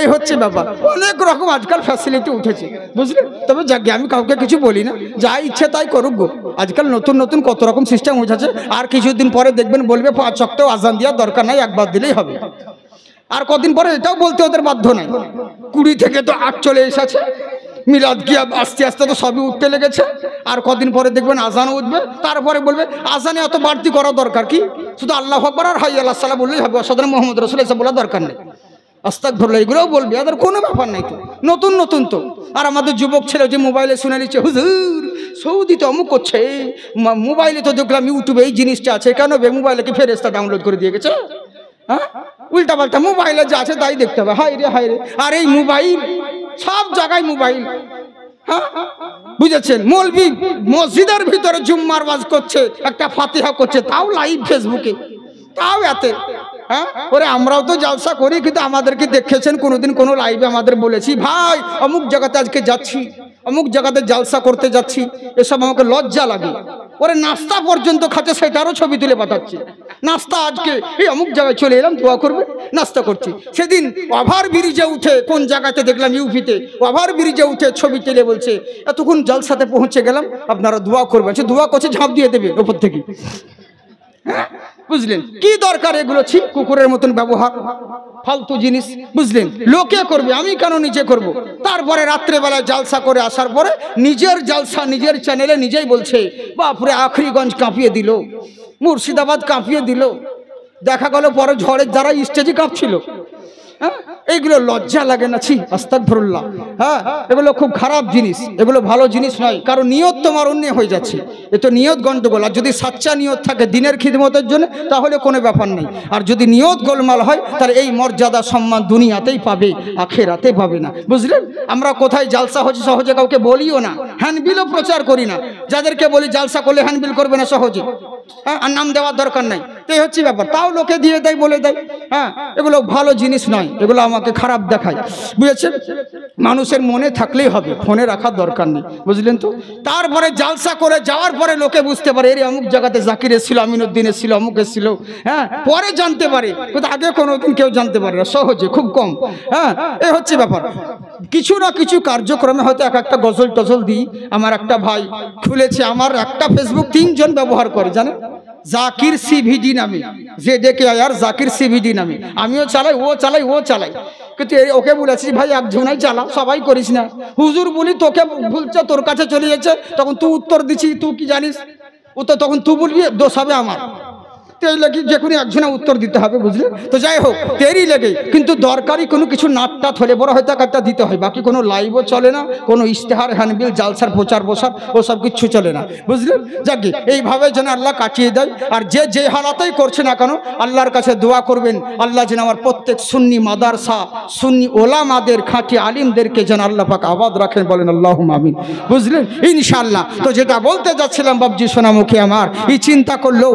এই হচ্ছে ব্যাপার। অনেক রকম আজকাল ফ্যাসিলিটি উঠেছে, বুঝলেন। তবে যাকে আমি কাউকে কিছু বলি না, যা ইচ্ছে তাই করুক গো। আজকাল নতুন নতুন কত রকম সিস্টেম উঠেছে। আর কিছুদিন পরে দেখবেন বলবে 5 ওয়াক্ত আজান দেওয়ার দরকার নাই, একবার দিলেই হবে। আর কদিন পরে এটাও বলতে ওদের বাধ্য নাই। 20 থেকে তো 8 চলে এসেছে, মিলাদ কি আস্তে আস্তে তো সবই উঠতে লেগেছে। আর কদিন পরে দেখবেন আজানও উঠবে, তারপরে বলবে আজানে অত বাড়তি করা দরকার কি, শুধু আল্লাহু আকবার আর হাইয়া আলাস সালাহ বললেই হবে, অসাধারণ মোহাম্মদ রাসূল এসব বলার দরকার নেই। আস্তাগফিরুল্লাহ এগুলোও বলবি, এদের কোনো ব্যাপার নাই তো, নতুন নতুন তো। আর আমাদের যুবক ছেলে যে মোবাইলে শুনে নিচ্ছে, হুজুর সৌদিতে অমুক করছে, মোবাইলে তো দেখলাম ইউটিউবে এই জিনিসটা আছে, কেন বে, মোবাইলে কি ফেরেশতা ডাউনলোড করে দিয়ে গেছে? হ্যাঁ, উল্টা পাল্টা মোবাইলে যা আছে তাই দেখতে হবে, হায় রে হায় রে। আর এই মোবাইল, সব জায়গায় মোবাইল। হ্যাঁ, বুঝেছেন, মৌলবি মসজিদের ভিতরে জুম্মার ওয়াজ করছে, একটা ফাতিহা করছে, তাও লাইভ ফেসবুকে, তাও এতে। হ্যাঁ, ওরে আমরাও তো জালসা করি, কিন্তু আমাদেরকে দেখেছেন কোনোদিন কোনো লাইভে আমাদের বলেছি, ভাই অমুক জায়গাতে আজকে যাচ্ছি, অমুক জায়গাতে জালসা করতে যাচ্ছি, এসব আমাকে লজ্জা লাগে। ওরে নাস্তা পর্যন্ত খাচ্ছে, সেটারও ছবি তুলে পাঠাচ্ছে। নাস্তা আজকে এই অমুক জায়গায় চলে এলাম, দোয়া করবে, নাস্তা করছি। সেদিন ওভার ব্রিজে উঠে, কোন জায়গাতে দেখলাম ইউপিতে, ওভার ব্রিজে উঠে ছবি তুলে বলছে, এতক্ষণ জালসাতে পৌঁছে গেলাম, আপনারা দোয়া করবেন। সে দোয়া করছে, ঝাঁপ দিয়ে দেবে ওপর থেকে। বুঝলেন, কি দরকার এগুলো? ছি, কুকুরের মতন ব্যবহার, ফালতু জিনিস, বুঝলেন। লোকে করবে, আমি কেন নিজে করব? তারপরে রাত্রেবেলায় জালসা করে আসার পরে নিজের জালসা নিজের চ্যানেলে নিজেই বলছে, বাপরে আখরিগঞ্জ কাঁপিয়ে দিল, মুর্শিদাবাদ কাঁপিয়ে দিল। দেখা গেল পরে ঝড়ের দ্বারা স্টেজে কাঁপছিল। হ্যাঁ, এইগুলো লজ্জা লাগে না? ছি, আস্তাগফিরুল্লাহ। হ্যাঁ, এগুলো খুব খারাপ জিনিস, এগুলো ভালো জিনিস নয়। কারণ নিয়ত তোমার অন্য হয়ে যাচ্ছে, এ তো নিয়ত গন্ডগোল। আর যদি সাচ্চা নিয়ত থাকে দিনের খিদমতের জন্য, তাহলে কোনো ব্যাপার নেই। আর যদি নিয়ত গোলমাল হয়, তাহলে এই মর্যাদা সম্মান দুনিয়াতেই পাবে, আখেরাতে পাবে না, বুঝলেন। আমরা কোথায় জালসা হচ্ছে সহজে কাউকে বলিও না, হ্যান্ডবিলও প্রচার করি না। যাদেরকে বলি জালসা করলে হ্যান্ডবিল করবে না সহজে, হ্যাঁ, আর নাম দেওয়ার দরকার নাই। তো এই হচ্ছে ব্যাপার। তাও লোকে দিয়ে দেয়, বলে দেয়। হ্যাঁ, এগুলো ভালো জিনিস নয়, এগুলো আমাকে খারাপ দেখায়, বুঝেছেন? মানুষের মনে থাকলেই হবে, ফোনে রাখার দরকার নেই, বুঝলেন তো? তারপরে জালসা করে যাওয়ার পরে লোকে বুঝতে পারে এর অমুক জায়গাতে জাকির এসেছিল, আমিনুদ্দিন এসেছিল, অমুক এসেছিল। হ্যাঁ, পরে জানতে পারে, কিন্তু আগে কোনোদিন কেউ জানতে পারে না, সহজে, খুব কম। হ্যাঁ, এই হচ্ছে ব্যাপার। কিছু না কিছু কার্যক্রমে হয়তো এক একটা গজল টজল দিই। আমার একটা ভাই খুলেছে, আমার একটা ফেসবুক 3 জন ব্যবহার করে, জানেন? জাকির সিভিডি নামে, যে ডেকে আর জাকির সিভিডি নামে। আমিও চালাই, ও চালাই, ও চালাই, কিন্তু ওকে বলেছি ভাই একজনাই চালা, সবাই করিস না। হুজুর বলি তোকে ভুলছে, তোর কাছে চলে যাচ্ছে, তখন তুই উত্তর দিচ্ছি, তুই কি জানিস? ও তো তখন তুই বলবি, দোষ হবে আমার। তো এই লেগে যে কোনো একজনে উত্তর দিতে হবে, বুঝলে তো? যাই হোক, তেরই লেগে কিন্তু দরকারি কোনো কিছু নাটটা হলে বড় হয়তো একটা দিতে হয়, বাকি কোনো লাইভও চলে না, কোনো ইশতেহার হ্যান্ডবিল জালসার প্রচার প্রসার ও সব কিছু চলে না, বুঝলেন? যাকে এইভাবে যেন আল্লাহ কাটিয়ে দেয়। আর যে যে হালাতেই করছে না কেন, আল্লাহর কাছে দোয়া করবেন, আল্লাহ যেন আমার প্রত্যেক সুন্নি মাদারসা, সুন্নি ওলামাদের, খাঁটি আলিমদেরকে যেন আল্লাহ পাক আবাদ রাখেন, বলেন আল্লাহুম্মা আমিন, বুঝলেন? ইনশাআল্লাহ। তো যেটা বলতে যাচ্ছিলাম বাবজি সোনামুখী আমার, এই চিন্তা করলো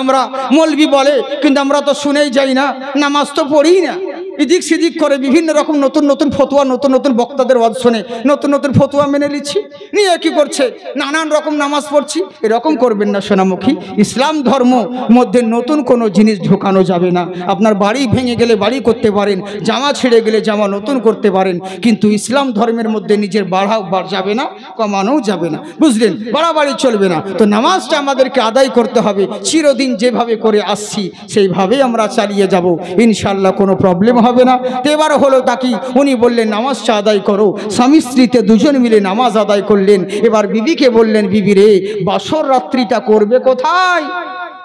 আমরা মৌলবি বলে, কিন্তু আমরা তো শুনেই যাই না, নামাজ তো পড়ি না, এদিক সেদিক করে বিভিন্ন রকম নতুন নতুন ফতোয়া, নতুন নতুন বক্তাদের ওয়াজ শুনে নতুন নতুন ফতোয়া মেনে নিচ্ছি, নিয়ে কি করছে, নানান রকম নামাজ পড়ছি। এরকম করবেন না সোনামুখী। ইসলাম ধর্ম মধ্যে নতুন কোনো জিনিস ঢোকানো যাবে না। আপনার বাড়ি ভেঙে গেলে বাড়ি করতে পারেন, জামা ছিঁড়ে গেলে জামা নতুন করতে পারেন, কিন্তু ইসলাম ধর্মের মধ্যে নিজের বাড়াও যাবে না, কমানোও যাবে না, বুঝলেন? বাড়াবাড়ি চলবে না। তো নামাজটা আমাদেরকে আদায় করতে হবে, চিরদিন যেভাবে করে আসছি সেইভাবেই আমরা চালিয়ে যাব, ইনশাআল্লাহ কোনো প্রবলেম হবে না। তো এবার হলো তাকি, উনি বললেন নামাজটা আদায় করো। স্বামী স্ত্রীতে দুজন মিলে নামাজ আদায় করলেন। এবার বিবিকে বললেন, বিবি রে, বাসর রাত্রিটা করবে কোথায়?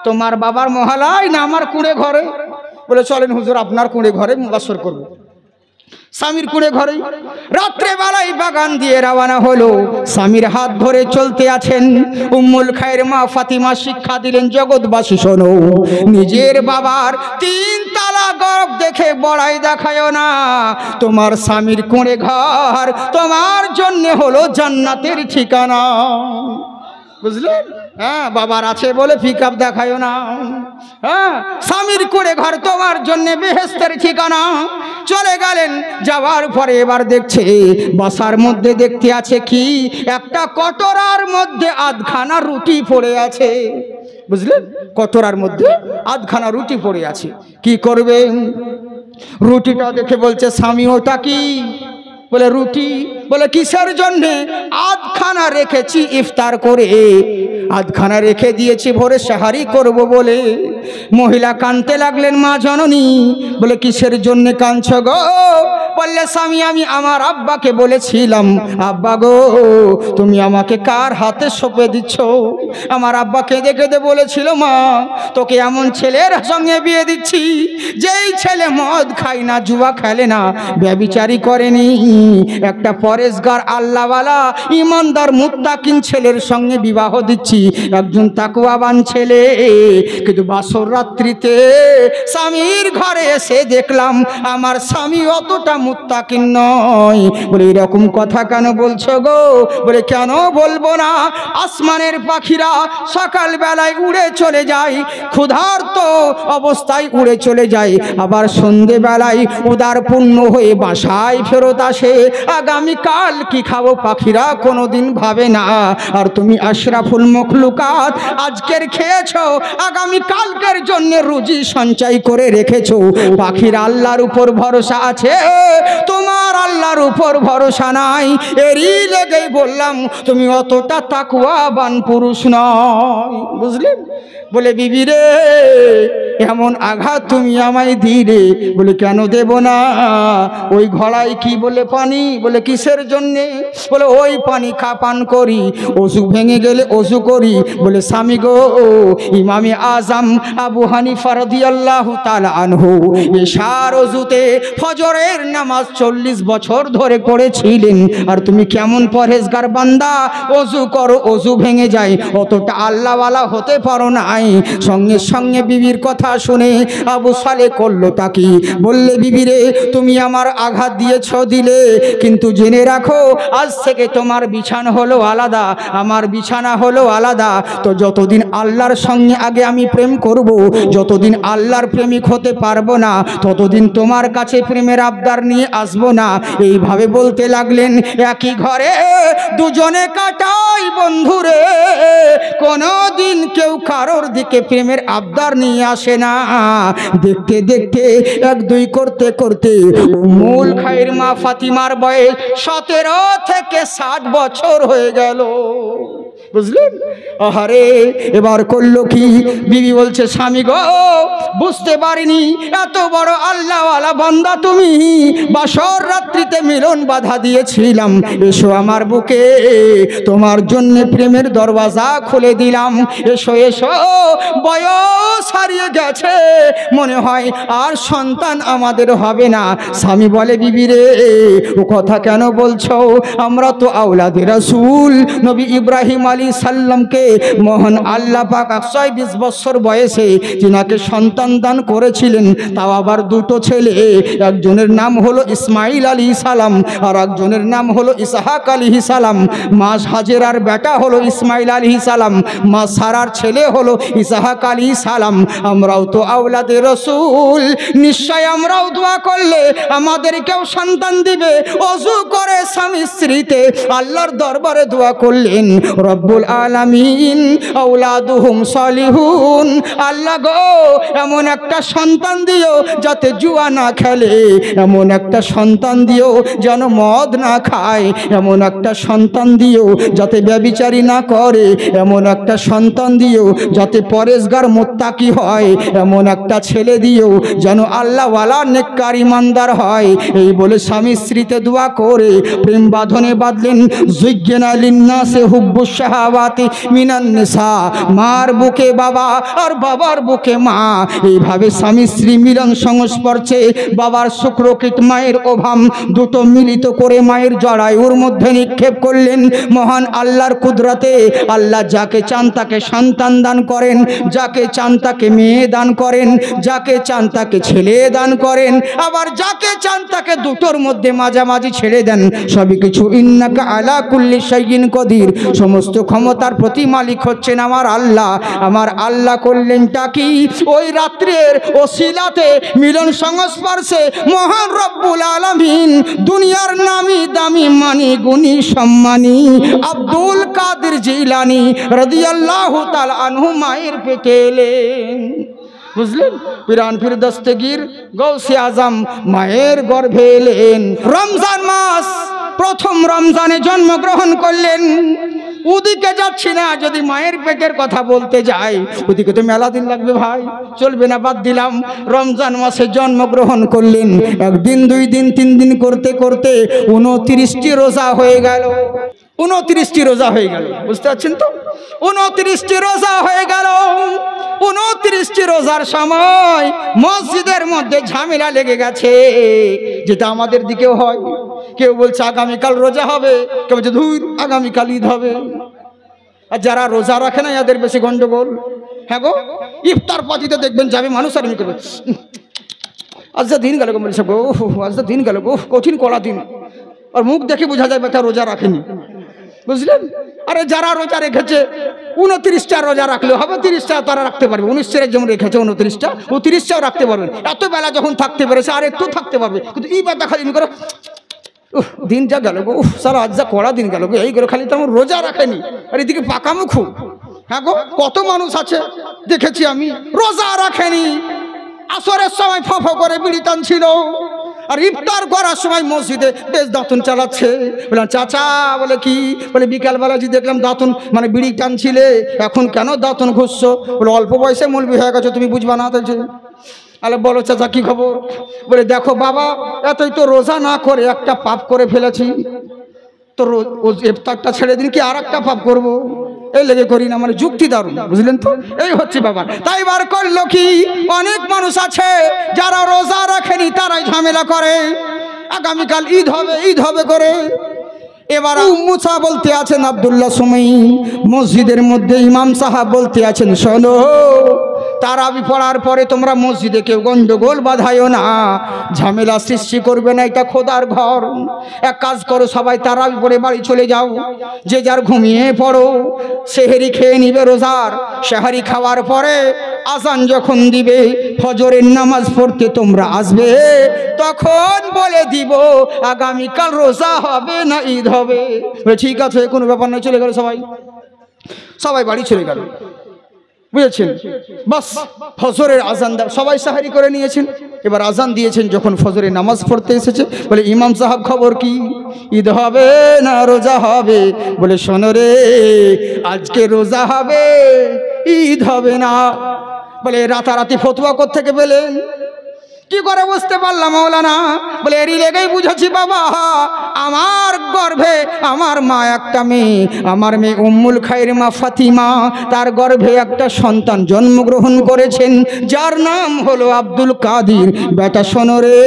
তোমার বাবার মহলায় না আমার কুঁড়ে ঘরে? বলে চলেন হুজুর, আপনার কুঁড়ে ঘরে বাসর করবো। স্বামীর কুঁড়ে ঘরেই রাত্রে বেলায় বাগান দিয়ে রওনা হলো। স্বামীর হাত ধরে চলতে আছেন। উম্মুল খায়ের মা ফাতিমা শিক্ষা দিলেন, জগৎবাসী শোনো, নিজের বাবার 3 তালা গর্ব দেখে বড়াই দেখায় না। তোমার স্বামীর কুঁড়ে ঘর তোমার জন্য হলো জান্নাতের ঠিকানা, বুঝলেন? হ্যাঁ, বাবার আছে বলে পিকআপ দেখায় না। হ্যাঁ, স্বামীর কুঁড়ে ঘর তোমার জন্য বেহেশতের ঠিকানা। চলে গেলেন, যাওয়ার পরে এবার দেখছে বাসার মধ্যে দেখতে আছে কি, একটা কটোরার মধ্যে আধখানা রুটি পড়ে আছে, বুঝলেন? কটোরার মধ্যে আধখানা রুটি পড়ে আছে। কি করবে? রুটিটা দেখে বলছে স্বামী, ওটা কি? বলে রুটি। বলে কিসের জন্যে? আধখানা রেখেছি ইফতার করে, আধখানা রেখে দিয়েছি ভোরে সাহারি করব বলে। মহিলা কাঁদতে লাগলেন, মা জননী। বলে কিসের জন্যে কাঁদছো গো? বললে স্বামী, আমি আমার আব্বাকে বলেছিলাম, আব্বা গো তুমি আমাকে কার হাতে সঁপে দিচ্ছ? আমার আব্বা কেঁদে কেঁদে বলেছিল, মা তোকে এমন ছেলের সঙ্গে বিয়ে দিচ্ছি যেই ছেলে মদ খায় না, জুয়া খেলে না, ব্যভিচারী করেনি, একটা পরেশগার আল্লাহওয়ালা ইমানদার মুত্তাকিন ছেলের সঙ্গে বিবাহ দিচ্ছি, একজন তাকওয়াবান ছেলে। কিন্তু বাসর রাত্রিতে স্বামীর ঘরে এসে দেখলাম আমার স্বামী অতটা মুত্তাকিন নয়। বলে এরকম কথা কেন বলছো গো? বলে কেন বলবো না, আসমানের পাখিরা সকাল বেলায় উড়ে চলে যায়, ক্ষুধার্ত অবস্থায় উড়ে চলে যায়, আবার সন্ধে বেলায় উদার পূর্ণ হয়ে বাসায় ফেরত আসে। আগামীকাল কি খাবো পাখিরা কোনোদিন ভাবে না। আর তুমি আশরাফুল মখলুকাত, আজকের খেয়েছো, আগামীকালকের জন্য রুজি সঞ্চয় করে রেখেছো। পাখির আল্লাহর উপর ভরসা আছে, তোমার আল্লাহর উপর ভরসা নাই। এরই লেগেই বললাম তুমি অতটা তাকওয়াবান পুরুষ নয়, বুঝলেন? বলে বিবি রে, এমন আঘাত তুমি আমায় দিলে। বলে কেন দেব না? ওই ঘড়ায় কি বলে পানি? বলে কিসের জন্যে? বলে ওই পানি পান করি, ওযু ভেঙে গেলে ওযু করি। বলে স্বামী গো, ইমামে আজম আবু হানিফা রাদিয়াল্লাহু তাআলা আনহু এশার ওযুতে ফজরের নামাজ 40 বছর ধরে পড়েছিলেন। আর তুমি কেমন পরহেজগার বান্দা, ওযু করো ওযু ভেঙে যায়, অতটা আল্লাহওয়ালা হতে পারো নাই। সঙ্গে সঙ্গে বিবির কথা শুনে আবু সালে করলো তাকি, বললে বিবি রে, তুমি আমার আঘাত দিয়েছ দিলে, কিন্তু জেনে রাখো আজ থেকে তোমার বিছানা হলো আলাদা, আমার বিছানা হলো আলাদা। তো যতদিন আল্লাহর সঙ্গে আগে আমি প্রেম করব, যতদিন আল্লাহর প্রেমিক হতে পারবো না, ততদিন তোমার কাছে প্রেমের আবদার নিয়ে আসবো না। এইভাবে বলতে লাগলেন। একই ঘরে দুজনে কাটাই বন্ধুরে, কোনো দিন কেউ কারোর দিকে প্রেমের আবদার নিয়ে আসে না। দেখতে দেখতে এক দুই করতে করতে উম্মুল খায়ের মা ফাতিমার বয়স 17 থেকে 60 বছর হয়ে গেল। বুঝলেন? আহারে, এবার করলো কি? বিবি বলছে, স্বামী গো, বুঝতে পারিনি এত বড় আল্লাহওয়ালা বান্দা তুমি। বাসর রাত্রিতে মিলন বাধা দিয়েছিলাম, এসো আমার বুকে, তোমার জন্য প্রেমের দরওয়াজা খুলে দিলাম। এসো এসো, বয়স হারিয়ে গেছে, মনে হয় আর সন্তান আমাদের হবে না। স্বামী বলে, বিবি রে, ও কথা কেন বলছো? আমরা তো আওলাদে রাসূল নবী ইব্রাহিম আলাইহিস সালামকে মহান আল্লাহ পাক 120 বছর বয়সে যিনাকে সন্তান দান করেছিলেন, তাও আবার দুটো ছেলে। একজনের নাম হলো ইসমাইল আলাইহিস সালাম, আর একজনের নাম হলো ইসহাক আলাইহিস সালাম। মা হাজেরার বেটা হলো ইসমাইল আলাইহিস সালাম, মা সারার ছেলে হলো ইসহাক আলাইহিস সালাম। আমরাও তো আওলাদে রাসূল, নিশ্চয় আমরাও দোয়া করলে আমাদেরকেও সন্তান দিবে। ওযু করে স্বামী স্ত্রীতে আল্লাহর দরবারে দোয়া করলেন, রব্বুল আলামিন আওলাদুহুম সালিহুন, আল্লাহ গো, এমন একটা সন্তান দিও যাতে জুয়া না খেলে, এমন একটা সন্তান দিও যেন মদ না খায়, এমন একটা সন্তান দিও যাতে ব্যভিচারী না করে, এমন একটা সন্তান দিও যাতে পরেশগার মুত্তাকি হয়, এমন একটা ছেলে দিও যেন আল্লাহওয়ালা নেককার ইমানদার হয়। এই বলে স্বামী স্ত্রীতে দোয়া করে প্রেম বাঁধনে বাঁধলেন। যুজ্ঞনা লিন্নাসে হুব্বুশ শাহাওয়াতি মিনান নিসা, মার বুকে বাবা আর বাবার বুকে মা, এইভাবে স্বামী স্ত্রী মিলন সংস্পর্শে বাবার শুক্রকৃত মায়ের ওভাম দুটো মিলিত করে মায়ের জরায়ুর মধ্যে নিক্ষেপ করলেন। মহান আল্লাহর কুদরতে আল্লাহ যাকে চান তাকে সন্তান দান করেন, যাকে চান তাকে মেয়ে দান করেন, যাকে চান তাকে ছেলে দান করেন, আবার যাকে চান তাকে দুটোর মধ্যে মাঝামাঝি ছেড়ে দেন। সবই কিছু ইন্নাকা আলা কুল্লি শাইইন কদির, সমস্ত ক্ষমতার প্রতি মালিক হচ্ছেন আমার আল্লাহ। আমার আল্লাহ করলেনটা কি? ওই রাত্রের ওসিলাতে মিলন সংস্পর্শে মহান রব্বুল আলামিন দুনিয়ার নামি দামি মানি গুণী সম্মানী আব্দুল কাদের জিলানী রাদিয়াল্লাহু তাআলা আনহু মায়ের পেটে এলেন। বুঝলেন? পিরান পীর দস্তগীর গৌসে আজম মায়ের গর্ভে এলেন। রমজান মাস, প্রথম রমজানে জন্মগ্রহণ করলেন। ওদিকে যাচ্ছি না, যদি মায়ের পেটের কথা বলতে যাই ওদিকে তো মেলা দিন লাগবে ভাই, চলবে না, বাদ দিলাম। রমজান মাসে জন্মগ্রহণ করলেন। একদিন, 2 দিন, 3 দিন করতে করতে 29টি রোজা হয়ে গেল। 29টি রোজা হয়ে গেল। বুঝতে পারছেন তো? 29টি রোজা হয়ে গেল। 29টি রোজার সময় মসজিদের মধ্যে ঝামেলা লেগে গেছে, যেটা আমাদের দিকেও হয়। কেউ বলছে আগামীকাল রোজা হবে, কেউ বলছে ধুর আগামীকাল ঈদ হবে। আর যারা রোজা রাখে না এদের বেশি গন্ডগোল। হ্যাঁ গো, ইফতার পাতিতে দেখবেন যাবে মানুষ আর করবে, আজ যা দিন গেল গো, বলছে গো আজ যা দিন গেল গো, কঠিন কড়া দিন। আর মুখ দেখে বোঝা যায় বেটা রোজা রাখেনি। বুঝলেন? আরে যারা রোজা রেখেছে 29টা রোজা রাখলে হবে, 30টা তারা রাখতে পারবে। 19 যেমন রেখেছে 29টা, ও 30টাও রাখতে পারবেন। এত বেলা যখন থাকতে পেরেছে আর একটু থাকতে পারবে। কিন্তু এই বেটা খালি করো, দিন যা গেল গো, সারা আজ যা কড়া দিন গেল গো, এই করে খালি তেমন রোজা রাখেনি। আর এদিকে পাকা মুখু। হ্যাঁ গো, কত মানুষ আছে দেখেছি আমি, রোজা রাখেনি, আসরের সময় ফ করে বিড়ি টানছিল, আর ইফতার করার সময় মসজিদে বেশ দাঁতন চালাচ্ছে। বললাম চাচা, বলে কি? বলে বিকালবেলা যে দেখলাম দাঁতন মানে বিড়ি টানছিলে, এখন কেন দাঁতন ঘুষছো? বলে অল্প বয়সে মৌলবি হয়ে গেছো, তুমি বুঝবা না। বলছে, আরে বলো চাচা কি খবর? বলে দেখো বাবা, এতই তো রোজা না করে একটা পাপ করে ফেলেছি, তো ইফতারটা ছেড়ে দিন, কি আর একটা পাপ করবো? এই লেগে করি না, মানে যুক্তি দারুণ। বুঝলেন তো? এই হচ্ছে ব্যাপার। তাই বার করলো কি, অনেক মানুষ আছে যারা রোজা রাখেনি, তারাই ঝামেলা করে, আগামীকাল ঈদ হবে ঈদ হবে করে। এবার মুসা বলতে আছেন আব্দুল্লাহ সুমাই, মসজিদের মধ্যে ইমাম সাহাব বলতে আছেন, শোনো তারাবি পড়ার পরে তোমরা মসজিদে কেউ গন্ডগোল বাঁধায়ও না, ঝামেলা সৃষ্টি করবে না, এটা খোদার ঘর। এক কাজ করো, সবাই তারাবি পড়ে বাড়ি চলে যাও, যে যার ঘুমিয়ে পড়ো। সেহেরি খেয়ে নিবে রোজার, সেহারি খাওয়ার পরে আজান যখন দিবে ফজরের নামাজ পড়তে তোমরা আসবে, তখন বলে দিব আগামীকাল রোজা হবে না ঈদ হবে। ঠিক আছে, কোনো ব্যাপার নয়, চলে গেল সবাই, সবাই বাড়ি চলে গেল, বুঝেছেন? বাস ফজরের আজান দাও, সবাই সাহারি করে নিয়েছেন। এবার আজান দিয়েছেন, যখন ফজরের নামাজ পড়তে এসেছে, বলে ইমাম সাহেব খবর কি, ঈদ হবে না রোজা হবে? বলে শোনো রে, আজকে রোজা হবে, ঈদ হবে না। বলে রাতারাতি ফতোয়া কোত্থেকে পেলেন? কি করে বুঝতে পারলাম মৌলানা? বলে এরই লেগেই বুঝেছি বাবা, আমার গর্ভে আমার মা একটা মেয়ে, আমার মেয়ে উম্মুল খায়ের মা ফাতিমা, তার গর্ভে একটা সন্তান জন্মগ্রহণ করেছেন, যার নাম হলো আব্দুল কাদির। বেটা শোনো রে,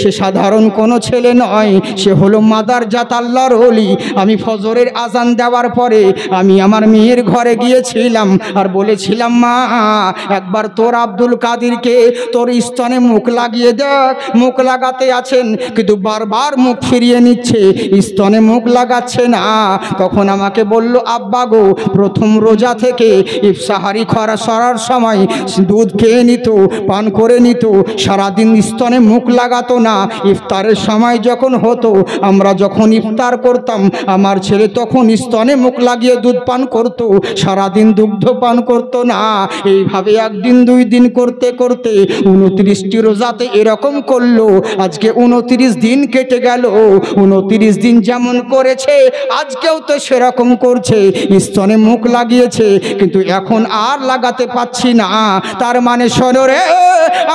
সে সাধারণ কোনো ছেলে নয়, সে হলো মাদারজাত আল্লাহর ওলি। আমি ফজরের আজান দেওয়ার পরে আমি আমার মেয়ের ঘরে গিয়েছিলাম আর বলেছিলাম, মা একবার তোর আব্দুল কাদিরকে তোর স্তনে মুখ লাগিয়ে দেখ। মুখ লাগাতে আছেন কিন্তু বারবার মুখ ফিরিয়ে নিচ্ছে, স্তনে মুখ লাগাচ্ছে না। তখন আমাকে বলল, আব্বা গো, প্রথম রোজা থেকে ইফতারি করা সরার সময় দুধ খেয়ে নিত, পান করে নিত, সারাদিন স্তনে মুখ লাগাতো না। ইফতারের সময় যখন হতো, আমরা যখন ইফতার করতাম, আমার ছেলে তখন স্তনে মুখ লাগিয়ে দুধ পান করত, সারাদিন দুগ্ধ পান করতো না। এইভাবে একদিন দুই দিন করতে করতে 29টি রোজাতে এরকম করলো। আজকে 29 দিন কেটে গেল। 29 দিন যেমন করেছে আজকেও তো সেরকম করছে, স্তনে মুখ লাগিয়েছে, কিন্তু এখন আর লাগাতে পাচ্ছি না। তার মানে শোনো রে,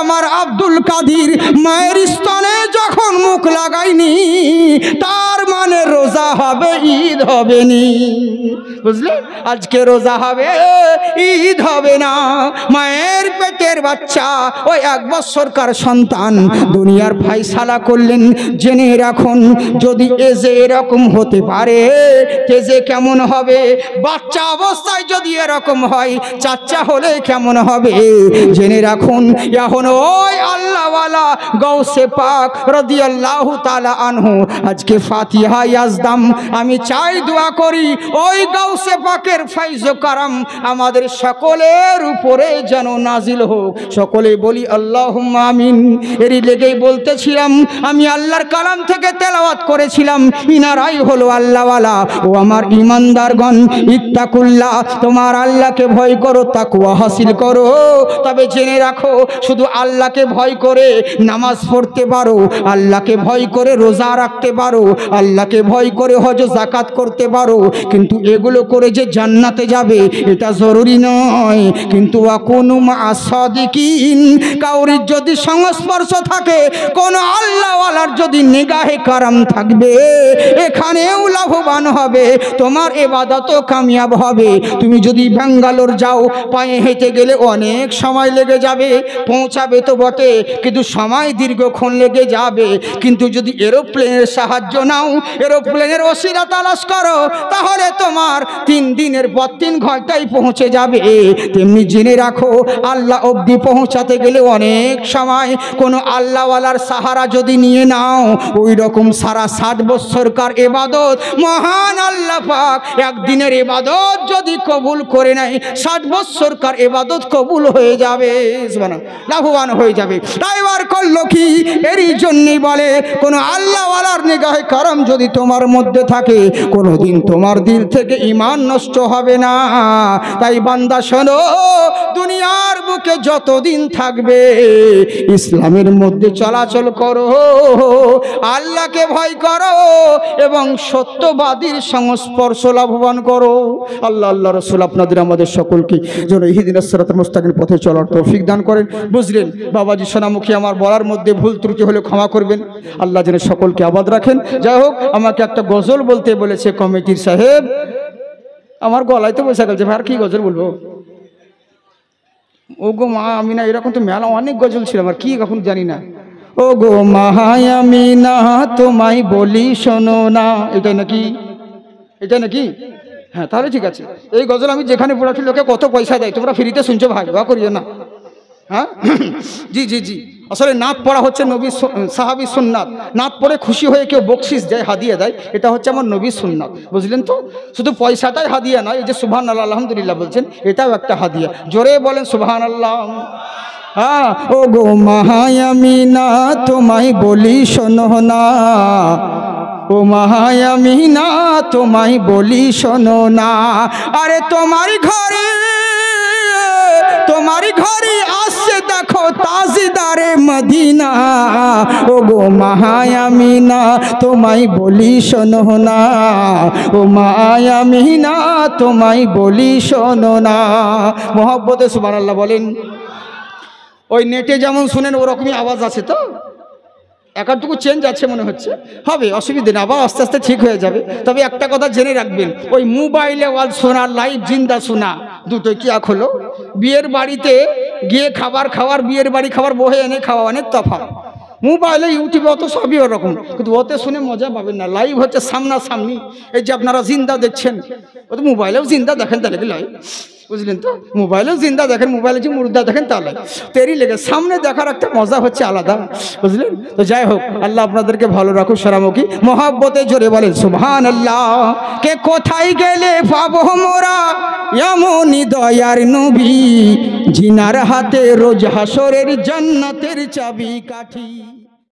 আমার আব্দুল কাদির মায়ের স্তনে যখন মুখ লাগায়নি, তার মানে রোজা হবে, ঈদ হবে নি। বুঝলে? আজকে রোজা হবে, ঈদ হবে না। মায়ের পেটের বাচ্চা, ওই 1 বছরকার সন্তান, দুনিয়ার ফায়সালা করলেন। জেনে রাখুন, যদি এজে এরকম হতে পারে, তেজে কেমন হবে? বাচ্চা অবস্থায় যদি এরকম হয়, চাচা হলে কেমন হবে? জেনে রাখুন, এখন ওই আল্লাহওয়ালা গৌসে পাক রাদিয়াল্লাহু তাআলা আনহু আজকে ফাতিহা ইয়াজদাম আমি চাই, দোয়া করি, ওই গৌসে পাকের ফয়জ ও কারাম আমাদের সকলের উপরে যেন নাজিল হোক। সকলে বলি আল্লাহুম্মা আমিন। এরই লেগেই বলতেছিলাম, আমি আল্লাহর কালাম থেকে তেলাওয়াত করেছিলাম, ইনারাই হলো আল্লাহওয়ালা। ও আমার ইমানদারগণ, ইত্তাকুল্লাহ, তোমার আল্লাহকে ভয় করো, তাকওয়া হাসিল করো। তবে জেনে রাখো, শুধু আল্লাহকে ভয় করে নামাজ পড়তে পারো, আল্লাহকে ভয় করে রোজা রাখতে পারো, আল্লাহকে ভয় করে হজ যাকাত করতে পারো, কিন্তু এগুলো করে যে জান্নাতে যাবে এটা জরুরি নয়। কিন্তু ওয়াকুনু মা'আস সাদিকিন, কাউরির যদি সংস্পর্শ থাকে, কোন আল্লাহওয়ালার যদি নিগাহে কারাম থাকবে, এখানেও লাভবান হবে, তোমার ইবাদতও কামিয়াব হবে। তুমি যদি ব্যাঙ্গালোর যাও, পায়ে হেঁটে গেলে অনেক সময় লেগে যাবে, পৌঁছাবে তো বটে, কিন্তু সময় দীর্ঘক্ষণ লেগে যাবে। কিন্তু যদি এরোপ্লেনের সাহায্য নাও, এরোপ্লেনের ওসিলা তালাশ করো, তাহলে তোমার 3 দিনের পর 3 ঘন্টায় পৌঁছে যাবে। তেমনি জেনে রাখো, আল্লাহ অবধি পৌঁছাতে গেলে অনেক সময় কোনো আল্লাহওয়ালার সাহারা যদি নিয়ে নাও, ওই রকম সারা 60 বছরকার ইবাদত মহান আল্লাহ পাক একদিনের ইবাদত যদি কবুল করে নেয়, 60 বছরকার ইবাদত কবুল হয়ে যাবে, লাভবান হয়ে যাবে। ড্রাইভার করলো কি? এরই জন্যই বলে, কোনো আল্লাহওয়ালার নিগাহে কারাম যদি তোমার মধ্যে থাকে, কোনোদিন তোমার দিল থেকে ঈমান নষ্ট হবে না। তাই বান্দা শোনো, দুনিয়ার বুকে যতদিন থাকবে ইসলামের মধ্যে চলাচল করো, আল্লাহকে ভয় করো এবং সত্যবাদীর সংস্পর্শ লাভবান করো। আল্লাহ আল্লাহ রাসূল আপনাদের আমাদের সকলকে যেন ইহদিনাস সিরাতাল মুস্তাকিম পথে চলার তৌফিক দান করেন। বুঝলেন বাবাজি, সোনামুখী আমার বলার মধ্যে ভুল ত্রুটি হলে ক্ষমা করবেন। আল্লাহ যেন সকলকে আবাদ রাখেন। যাই হোক, আমাকে একটা গজল বলতে বলেছে কমিটির সাহেব, আমার গলায় তো বসে গেছে, আর কি গজল বলবো? ও গো মা আমিনা, এরকম তো মেলা অনেক গজল ছিল আমার, কি এখন জানি না। ও গো মা আমিনা, তোমায় বলি শোনো না, এটা নাকি? এটা নাকি? হ্যাঁ, তাহলে ঠিক আছে। এই গজল আমি যেখানে পড়াচ্ছি লোকে কত পয়সা দেয়, তোমরা ফ্রিতে শুনছো ভাই, বা করিও না। হ্যাঁ জি জি জি, আসলে নাত পড়া হচ্ছে নবী সাহাবী সুন্নাত। নাত পড়ে খুশি হয়ে কেউ বকশিস দেয়, হাদিয়া দেয়, এটা হচ্ছে আমার নবী সুন্নাত, বুঝলেন তো। শুধু পয়সাটাই হাদিয়া নয়, এই যে সুবহানাল্লাহ আলহামদুলিল্লাহ বলছেন, এটাও একটা হাদিয়া। জোরে বলেন সুবহানাল্লাহ। হ্যাঁ, ও গো মাহায়ামিনা তোমায় বলি শোনো না, ও মাহায়ামিনা তোমায় বলি শোনো না, আরে তোমার ঘরে আসছে দেখো তাজদারে মদিনা, ও গো মাহায়ামিনা তোমায় বলি শোনো না, ও মায়ামিনা তোমায় বলি শোনো না। মহব্বতে সুবহানাল্লাহ বলেন। ওই নেটে যেমন শুনেন ওরকমই আওয়াজ আছে তো, একটুকু চেঞ্জ আছে মনে হচ্ছে, হবে অসুবিধা নেই, আবার আস্তে আস্তে ঠিক হয়ে যাবে। তবে একটা কথা জেনে রাখবেন, ওই মোবাইলে ওয়াজ শোনা, লাইভ জিন্দা শোনা, দুটোই কি এক হলো? বিয়ের বাড়িতে গিয়ে খাবার বিয়ের বাড়ি খাবার বহে এনে খাওয়া অনেক তফাৎ। মোবাইলে ইউটিউবে অত সবই ওরকম, কিন্তু ওতে শুনে মজা পাবেন না। লাইভ হচ্ছে সামনাসামনি, এই যে আপনারা জিন্দা দেখছেন, ও তো মোবাইলেও জিন্দা দেখেন, তাহলে কি লয়, বুঝলেন তো। মোবাইলেও জিন্দা দেখেন, মোবাইলে যে মুর্দা দেখেন তাহলে তেরি লেগে, সামনে দেখার একটা মজা হচ্ছে আলাদা, বুঝলেন তো। যাই হোক, আল্লাহ আপনাদেরকে ভালো রাখুক সারামুখী। মহব্বতে জোরে বলেন সুবহানাল্লাহ। কে কোথায় গেলে পাবো মোরা এমনই দয়ার নবী, জিনার হাতে রোজ হাসরের জান্নাতের চাবি কাঠি।